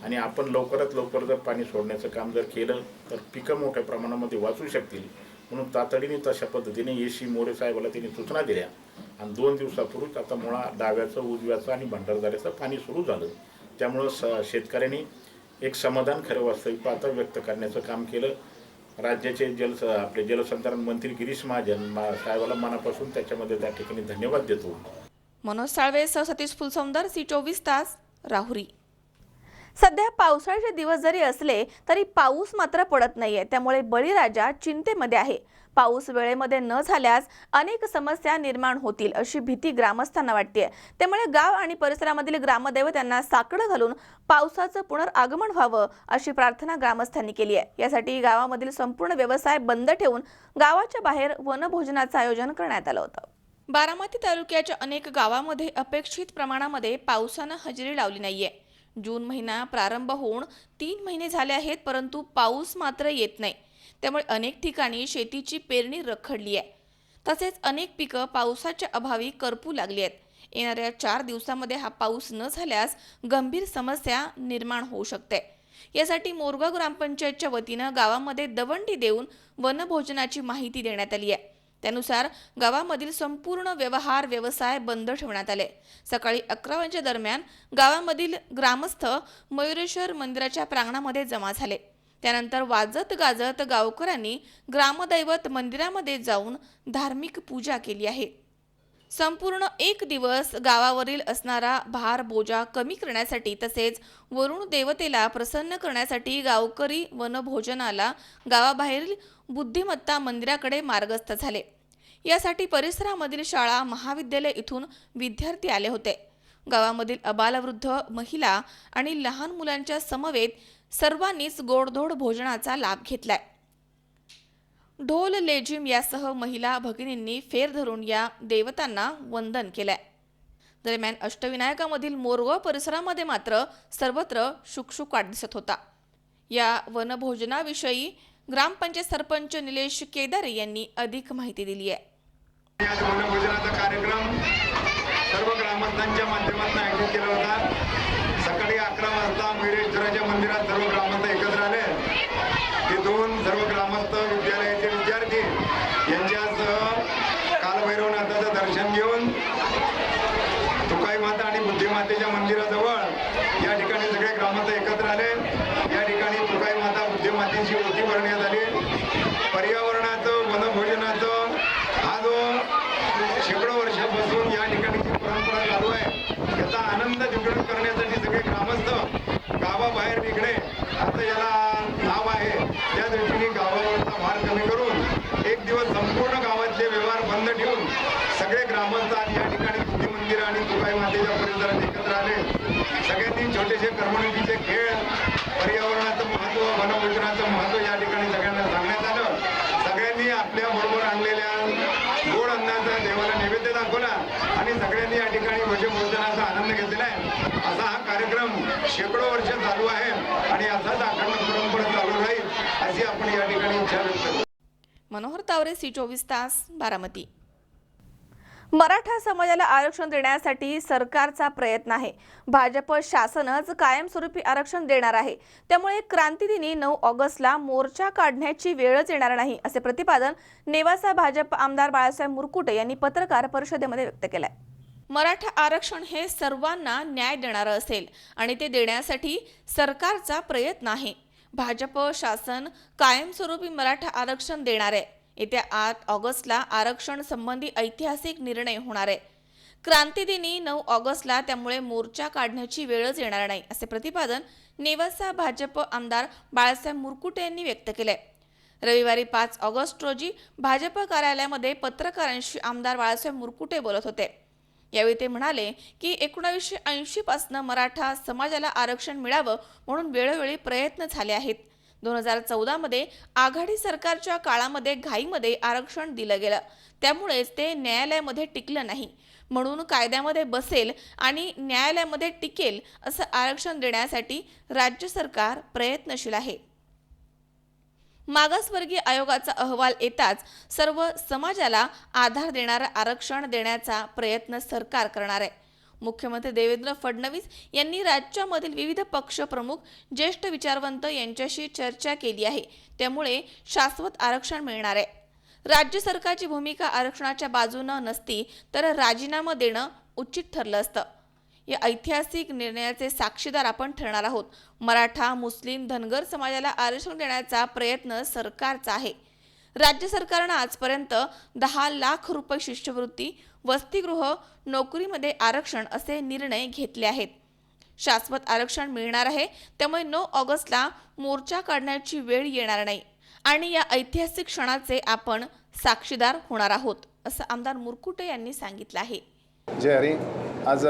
Speaker 18: आणि आपण लवकरात लवकर जर पाणी सोडण्याचं काम जर केलं तर पिकं मोठ्या प्रमाणामध्ये वाचू शकतील. म्हणून तातडीने तशा पद्धतीने AC मोरे साहेबाला त्यांनी सूचना दिल्या आणि 2 दिवसापूर्वीच आता मुळा डाव्याचं, उजव्याचं आणि भंडारदऱ्याचं पाणी सुरू झालं. त्यामुळं शेतकऱ्यांनी एक समाधान खरं वास्तविक पाहता व्यक्त करण्याचं काम केलं. राज्याचे आपले जलसंधारण मंत्री गिरीश महाजन साहेबाला मनापासून त्याच्यामध्ये त्या ठिकाणी धन्यवाद देतो.
Speaker 1: मनोज साळवे सह सतीश फुलसौंदर, C24 तास, राहुरी. सध्या पावसाळ्याचे दिवस जरी असले तरी पाऊस मात्र पडत नाहीये, त्यामुळे बळीराजा चिंतेमध्ये आहे. पाऊस वेळेमध्ये न झाल्यास अनेक समस्या निर्माण होतील अशी भीती ग्रामस्थांना वाटते. त्यामुळे गाव आणि परिसरामधील ग्रामदैवतांना साकडं घालून पावसाचं पुनरागमन व्हावं अशी प्रार्थना ग्रामस्थांनी केली आहे. यासाठी गावामधील संपूर्ण व्यवसाय बंद ठेवून गावाच्या बाहेर वनभोजनाचं आयोजन करण्यात आलं होतं. बारामती तालुक्याच्या अनेक गावांमध्ये अपेक्षित प्रमाणामध्ये पावसानं हजेरी लावली नाहीये. जून महिना प्रारंभ होऊन 3 महिने झाले आहेत, परंतु पाऊस मात्र येत नाही. त्यामुळे अनेक ठिकाणी शेतीची पेरणी रखडली आहे. तसेच अनेक पिकं पावसाच्या अभावी करपू लागली आहेत. येणाऱ्या 4 दिवसामध्ये हा पाऊस न झाल्यास गंभीर समस्या निर्माण होऊ शकते. यासाठी मोरगाव ग्रामपंचायतच्या वतीनं गावामध्ये दवंडी देऊन वनभोजनाची माहिती देण्यात आली आहे. त्यानुसार गावामधील संपूर्ण व्यवसाय बंद ठेवण्यात आले. सकाळी 11 वाजच्या दरम्यान गावामधील ग्रामस्थ मयुरेश्वर मंदिराच्या प्रांगणामध्ये जमा झाले. त्यानंतर वाजत गाजत गावकऱ्यांनी ग्रामदैवत मंदिरामध्ये जाऊन धार्मिक पूजा केली आहे. संपूर्ण 1 दिवस गावावरील असणारा भार बोजा कमी करण्यासाठी तसेच वरुण देवतेला प्रसन्न करण्यासाठी गावकरी वनभोजनाला गावाबाहेरील बुद्धिमत्ता मंदिराकडे मार्गस्थ झाले. यासाठी परिसरामधील शाळा महाविद्यालय इथून विद्यार्थी आले होते. गावामधील अबालवृद्ध महिला आणि लहान मुलांच्या समवेत सर्वांनीच गोडधोड भोजनाचा लाभ घेतलाय. ढोल लेझिम यासह महिला भगिनींनी फेर धरून या देवतांना वंदन केलंय. दरम्यान अष्टविनायकामधील मोरगाव परिसरामध्ये मात्र सर्वत्र शुकशुकाट दिसत होता. या वनभोजनाविषयी ग्रामपंचायत सरपंच निलेश केदारे यांनी अधिक माहिती दिली आहे.
Speaker 19: वनभोजनाचा कार्यक्रम सर्व ग्रामस्थांच्या माध्यमातून आयोजित केला होता. सकाळी 11 वाजता मयुरेश्वराच्या मंदिरात सर्व ग्रामस्थ एकत्र आले. तिथून सर्व ग्रामस्थ विद्यालयाचे विद्यार्थी यांच्यासह कालभैरवनाथाचं दर्शन घेऊन तुकाई माता आणि बुद्धिमातेच्या मंदिराजवळ या ठिकाणी सगळे ग्रामस्थ एकत्र आले. या ठिकाणी तुकाई माता बुद्धिमातेची ओटी भरण्यात आली. पर्यावरणाचं वनभोजनाचं हा जो शेकडो वर्षापासून या ठिकाणी जी परंपरा चालू आहे याचा आनंद द्विगुणित करण्यासाठी सगळे ग्रामस्थ गावाबाहेर निघणे आता याला नाव आहे. त्या दृष्टीने गावावरचा भार कमी करून 1 दिवस संपूर्ण गावातले व्यवहार बंद ठेवून सगळे ग्रामस्थ या ठिकाणी बुद्धी मंदिर आणि तुकाई मातेच्या परिसरात एकत्र आले. सगळ्यांनी छोटेसे करमणुकीचे खेळ, पर्यावरणाचं महत्त्व, वनभोजनाचं महत्त्व या ठिकाणी सगळ्यांना सांगण्यात आलं. सगळ्यांनी आपल्या बरोबर आणलेल्या गोड अन्नाचा देवाला नैवेद्य दाखवला आणि सगळ्यांनी या ठिकाणी वनभोजनाचा आनंद घेतलेला आहे. असा हा कार्यक्रम शेकडो वर्ष चालू आहे आणि असाच अखंड परंपरा चालू राहील अशी आपण या ठिकाणी इच्छा व्यक्त करतो.
Speaker 1: मनोहर तावरे, C24 तास, बारामती. मराठा समाजाला आरक्षण देण्यासाठी सरकारचा प्रयत्न आहे. भाजप शासनच कायमस्वरूपी आरक्षण देणार आहे. त्यामुळे क्रांतीदिनी 9 ऑगस्टला मोर्चा काढण्याची वेळच येणार नाही असे प्रतिपादन नेवासा भाजप आमदार बाळासाहेब मुरकुटे यांनी पत्रकार परिषदेमध्ये व्यक्त केलंय. मराठा आरक्षण हे सर्वांना न्याय देणारं असेल आणि ते देण्यासाठी सरकारचा प्रयत्न आहे. भाजप शासन कायमस्वरूपी मराठा आरक्षण देणार आहे. येत्या 8 ऑगस्टला आरक्षण संबंधी ऐतिहासिक निर्णय होणार आहे. क्रांतीदिनी 9 ऑगस्टला त्यामुळे मोर्चा काढण्याची वेळच येणार नाही असे प्रतिपादन नेवासा भाजप आमदार बाळासाहेब मुरकुटे यांनी व्यक्त केले. रविवारी 5 ऑगस्ट रोजी भाजप कार्यालयामध्ये पत्रकारांशी आमदार बाळासाहेब मुरकुटे बोलत होते. यावेळी ते म्हणाले की 1980 पासून मराठा समाजाला आरक्षण मिळावं म्हणून वेळोवेळी प्रयत्न झाले आहेत. 2014 मध्ये आघाडी सरकारच्या काळामध्ये घाईमध्ये आरक्षण दिलं गेलं. त्यामुळेच ते न्यायालयामध्ये टिकलं नाही. म्हणून कायद्यामध्ये बसेल आणि न्यायालयामध्ये टिकेल असं आरक्षण देण्यासाठी राज्य सरकार प्रयत्नशील आहे. मागासवर्गीय आयोगाचा अहवाल येताच सर्व समाजाला आधार देणारं आरक्षण देण्याचा प्रयत्न सरकार करणार आहे. मुख्यमंत्री देवेंद्र फडणवीस यांनी राज्यामधील विविध पक्ष प्रमुख, ज्येष्ठ विचारवंत यांच्याशी चर्चा केली आहे. त्यामुळे शाश्वत आरक्षण मिळणार आहे. राज्य सरकारची भूमिका आरक्षणाच्या बाजूने नसती तर राजीनामा देणं उचित ठरलं असतं. या ऐतिहासिक निर्णयाचे साक्षीदार आपण ठरणार आहोत. मराठा, मुस्लिम, धनगर समाजाला आरक्षण देण्याचा प्रयत्न सरकारचा आहे. राज्य सरकारनं आजपर्यंत 10 लाख रुपये शिष्यवृत्ती, वसतिगृह, नोकरीमध्ये आरक्षण असे निर्णय घेतले आहेत. शाश्वत आरक्षण मिळणार आहे. त्यामुळे 9 ऑगस्टला मोर्चा काढण्याची वेळ येणार नाही आणि या ऐतिहासिक क्षणाचे आपण साक्षीदार होणार आहोत, असं आमदार मुरकुटे यांनी सांगितलं आहे.
Speaker 20: जय हरी. आज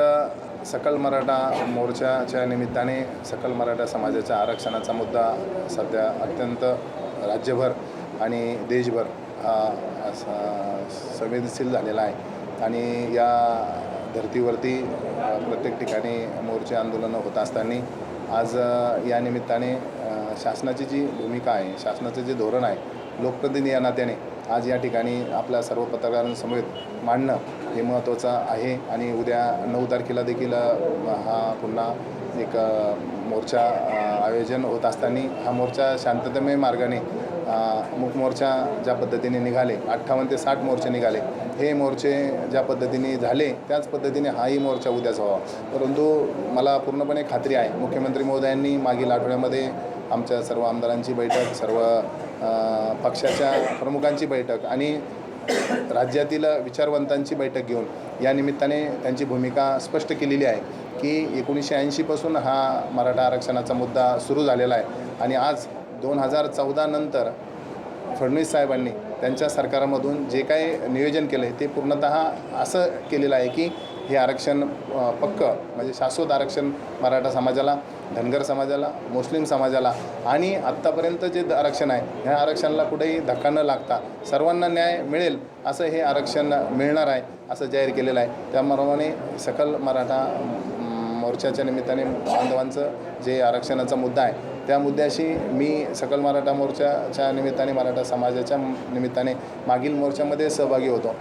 Speaker 20: सकल मराठा मोर्चाच्या निमित्ताने सकल मराठा समाजाच्या आरक्षणाचा मुद्दा सध्या अत्यंत राज्यभर आणि देशभर संवेदनशील झालेला आहे आणि या धर्तीवरती प्रत्येक ठिकाणी मोर्चे आंदोलनं होत असताना आज या निमित्ताने शासनाची जी भूमिका आहे, शासनाचं जे धोरण आहे, लोकप्रतिनिधी या नात्याने आज या ठिकाणी आपल्या सर्व पत्रकारांसमवेत मांडणं हे महत्त्वाचं आहे. आणि उद्या 9 तारखेला देखील हा पुन्हा एक मोर्चा आयोजन होत असताना हा मोर्चा शांततामय मार्गाने मूक मोर्चा ज्या पद्धतीने निघाले, 58 ते 60 मोर्चे निघाले, हे मोर्चे ज्या पद्धतीने झाले त्याच पद्धतीने हाही मोर्चा उद्याच व्हावा. परंतु मला पूर्णपणे खात्री आहे, मुख्यमंत्री महोदयांनी मागील आठवड्यामध्ये आमच्या सर्व आमदारांची बैठक, सर्व पक्षाच्या प्रमुखांची बैठक आणि राज्यातील विचारवंतांची बैठक घेऊन या निमित्ताने त्यांची भूमिका स्पष्ट केलेली आहे की 1980 पासून हा मराठा आरक्षणाचा मुद्दा सुरू झालेला आहे आणि आज 2014 नंतर फडणवीस साहेबांनी त्यांच्या सरकारामधून जे काही नियोजन केले ते पूर्णतः असं केलेलं आहे की हे आरक्षण पक्क म्हणजे शाश्वत आरक्षण मराठा समाजाला, धनगर समाजाला, मुस्लिम समाजाला आणि आत्तापर्यंत जे आरक्षण आहे ह्या आरक्षणाला कुठेही धक्का न लागता सर्वांना न्याय मिळेल असं हे आरक्षण मिळणार आहे असं जाहीर केलेलं आहे. त्याप्रमाणे सकल मराठा मोर्चाच्या निमित्ताने बांधवांचं जे आरक्षणाचा मुद्दा आहे त्या मुद्द्याशी मी सकल मराठा मोर्चाच्या निमित्ताने, मराठा समाजाच्या निमित्ताने मागील मोर्चामध्ये सहभागी होतो,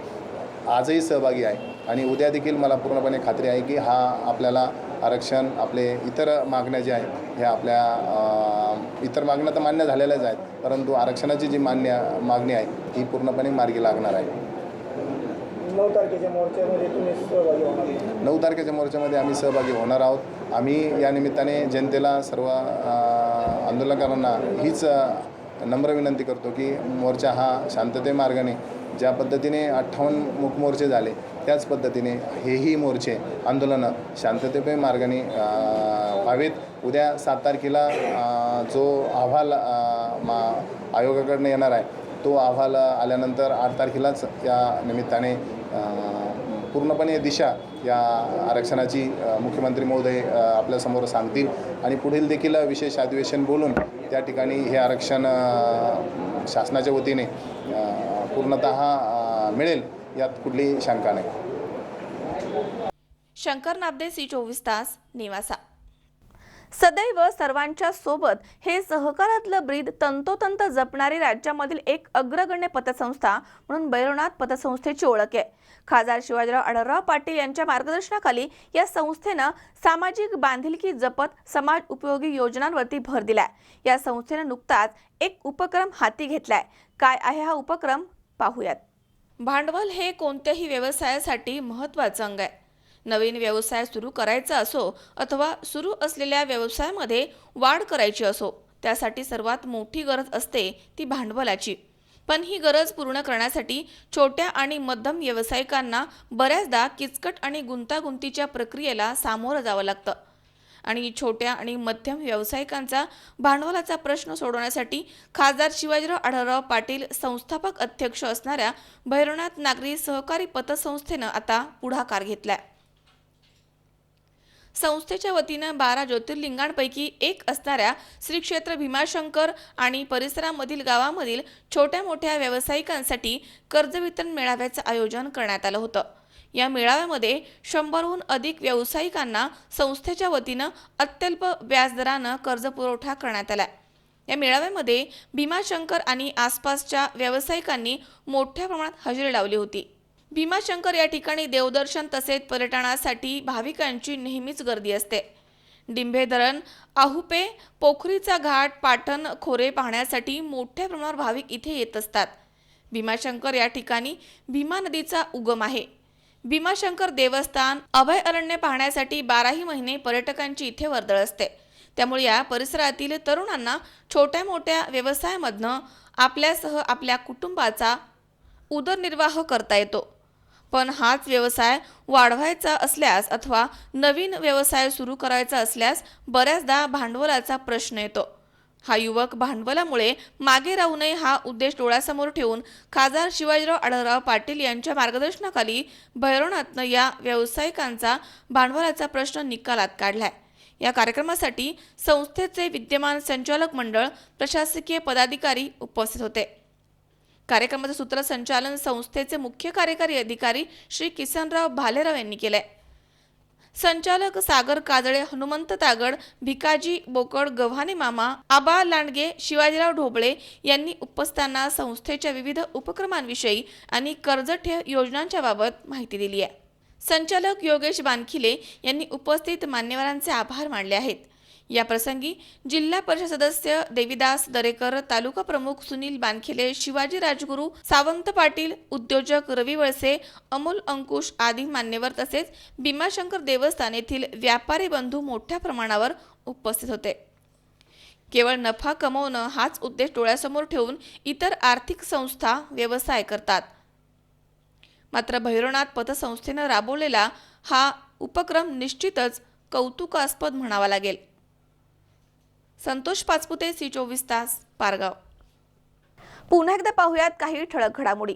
Speaker 20: आजही सहभागी आहे आणि उद्या देखील मला पूर्णपणे खात्री आहे की हा आपल्याला आरक्षण, आपले इतर मागण्या ज्या आहेत ह्या आपल्या इतर मागण्या तर मान्य झालेल्याच आहेत, परंतु आरक्षणाची जी मागणी आहे ही पूर्णपणे मार्गी लागणार आहे.
Speaker 4: 9 तारखेच्या मोर्चामध्ये तुम्ही सहभागी होणार?
Speaker 20: 9 तारखेच्या मोर्चामध्ये आम्ही सहभागी होणार आहोत. आम्ही या निमित्ताने जनतेला, सर्व आंदोलकांना हीच नम्र विनंती करतो की मोर्चा हा शांतते मार्गाने ज्या पद्धतीने 58 मूक मोर्चे झाले त्याच पद्धतीने हेही मोर्चे आंदोलनं शांततेमय मार्गाने व्हावेत. उद्या 7 तारखेला जो अहवाल आयोगाकडनं येणार आहे तो अहवाल आल्यानंतर 8 तारखेलाच या निमित्ताने पूर्णपणे दिशा या आरक्षणाची मुख्यमंत्री महोदय आपल्यासमोर सांगतील आणि पुढील देखील विशेष अधिवेशन बोलून त्या ठिकाणी हे आरक्षण शासनाच्या वतीने पूर्णतः मिळेल यात कुठलीही शंका नाही.
Speaker 1: शंकर नाबदे, C24 तास, नेवासा. सदैव सर्वांच्या सोबत हे सहकारातलं ब्रीद तंतोतंत जपणारी राज्यामधील एक अग्रगण्य पतसंस्था म्हणून भैरवनाथ पतसंस्थेची ओळख आहे. खासदार शिवाजीराव आढळराव पाटील यांच्या मार्गदर्शनाखाली या संस्थेनं सामाजिक बांधिलकी जपत समाज उपयोगी योजनांवरती भर दिलाय. या संस्थेनं नुकताच एक उपक्रम हाती घेतलाय. काय आहे हा उपक्रम पाहूयात. भांडवल हे कोणत्याही व्यवसायासाठी महत्त्वाचं अंग आहे. नवीन व्यवसाय सुरू करायचा असो अथवा सुरू असलेल्या व्यवसायामध्ये वाढ करायची असो, त्यासाठी सर्वात मोठी गरज असते ती भांडवलाची. पण ही गरज पूर्ण करण्यासाठी छोट्या आणि मध्यम व्यावसायिकांना बऱ्याचदा किचकट आणि गुंतागुंतीच्या प्रक्रियेला सामोरं जावं लागतं. आणि छोट्या आणि मध्यम व्यावसायिकांचा भांडवलाचा प्रश्न सोडवण्यासाठी खासदार शिवाजीराव आढळराव पाटील संस्थापक अध्यक्ष असणाऱ्या भैरवनाथ नागरी सहकारी पतसंस्थेनं आता पुढाकार घेतलाय. संस्थेच्या वतीनं 12 ज्योतिर्लिंगांपैकी एक असणाऱ्या श्री क्षेत्र भीमाशंकर आणि परिसरामधील गावामधील छोट्या मोठ्या व्यावसायिकांसाठी कर्ज वितरण मेळाव्याचं आयोजन करण्यात आलं होतं. या मेळाव्यामध्ये 100हून अधिक व्यावसायिकांना संस्थेच्या वतीनं अत्यल्प व्याजदरानं कर्ज पुरवठा करण्यात आला. या मेळाव्यामध्ये भीमाशंकर आणि आसपासच्या व्यावसायिकांनी मोठ्या प्रमाणात हजेरी लावली होती. भीमाशंकर या ठिकाणी देवदर्शन तसेच पर्यटनासाठी भाविकांची नेहमीच गर्दी असते. डिंभे धरण, आहुपे, पोखरीचा घाट, पाटण खोरे पाहण्यासाठी मोठ्या प्रमाणावर भाविक इथे येत असतात. भीमाशंकर या ठिकाणी भीमा नदीचा उगम आहे. भीमाशंकर देवस्थान, अभय अरण्य पाहण्यासाठी 12ही महिने पर्यटकांची इथे वर्दळ असते. त्यामुळे या परिसरातील तरुणांना छोट्या मोठ्या व्यवसायामधनं आपल्यासह आपल्या कुटुंबाचा उदरनिर्वाह करता येतो. पण हाच व्यवसाय वाढवायचा असल्यास अथवा नवीन व्यवसाय सुरू करायचा असल्यास बऱ्याचदा भांडवलाचा प्रश्न येतो. हा युवक भांडवलामुळे मागे राहू नये हा उद्देश डोळ्यासमोर ठेवून खासदार शिवाजीराव आढळराव पाटील यांच्या मार्गदर्शनाखाली भैरवनाथनं या व्यावसायिकांचा भांडवलाचा प्रश्न निकालात काढलाय। या कार्यक्रमासाठी संस्थेचे विद्यमान संचालक मंडळ, प्रशासकीय पदाधिकारी उपस्थित होते। कार्यक्रमाचे सूत्रसंचालन संस्थेचे मुख्य कार्यकारी अधिकारी श्री किसनराव भालेराव यांनी केले। संचालक सागर काजळे, हनुमंत तागड, भिकाजी बोकड, गव्हाणे मामा, आबा लांडगे, शिवाजीराव ढोबळे यांनी उपस्थितांना संस्थेच्या विविध उपक्रमांविषयी आणि कर्ज ठेव योजनांच्या बाबत माहिती दिली आहे। संचालक योगेश बानखिले यांनी उपस्थित मान्यवरांचे आभार मानले आहेत। या प्रसंगी जिल्हा परिषद सदस्य देविदास दरेकर, तालुका प्रमुख सुनील बानखिले, शिवाजी राजगुरू, सावंत पाटील, उद्योजक रवी वळसे, अमोल अंकुश आदी मान्यवर तसेच भीमाशंकर देवस्थान येथील व्यापारी बंधू मोठ्या प्रमाणावर उपस्थित होते। केवळ नफा कमवणं हाच उद्देश डोळ्यासमोर ठेवून इतर आर्थिक संस्था व्यवसाय करतात। मात्र भैरवनाथ पतसंस्थेनं राबवलेला हा उपक्रम निश्चितच कौतुकास्पद म्हणावा लागेल। संतोष पाचपुते, C24 तास, पारगाव। पुन्हा एकदा पाहूयात काही ठळक घडामोडी।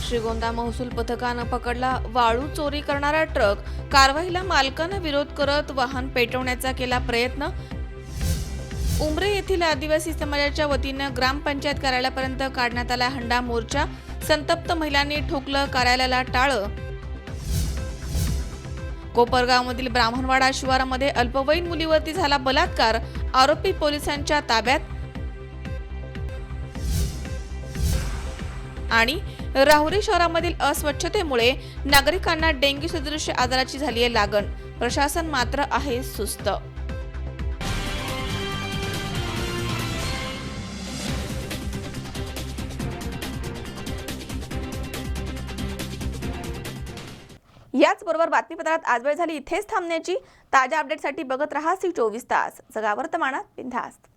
Speaker 1: श्रीगोंदा महसूल पथकानं पकडला वाळू चोरी करणारा ट्रक। कारवाईला मालकानं विरोध करत वाहन पेटवण्याचा केला प्रयत्न। उमरे येथील आदिवासी समाजाच्या वतीनं ग्रामपंचायत कार्यालयापर्यंत काढण्यात आला हंडा मोर्चा। संतप्त महिलांनी ठोकलं कार्यालयाला टाळं। कोपरगावमधील ब्राह्मणवाडा शिवारामध्ये अल्पवयीन मुलीवरती झाला बलात्कार, आरोपी पोलिसांच्या ताब्यात। आणि राहुरी शहरामधील अस्वच्छतेमुळे नागरिकांना डेंग्यू सदृश आजाराची झाली आहे लागण, प्रशासन मात्र आहे सुस्त। याचबरोबर बातमीपत्रात आज वेळ झाली इथेच थांबण्याची। ताज्या अपडेटसाठी बघत रहा C24 तास, जगा वर्तमानात बिनधास्त।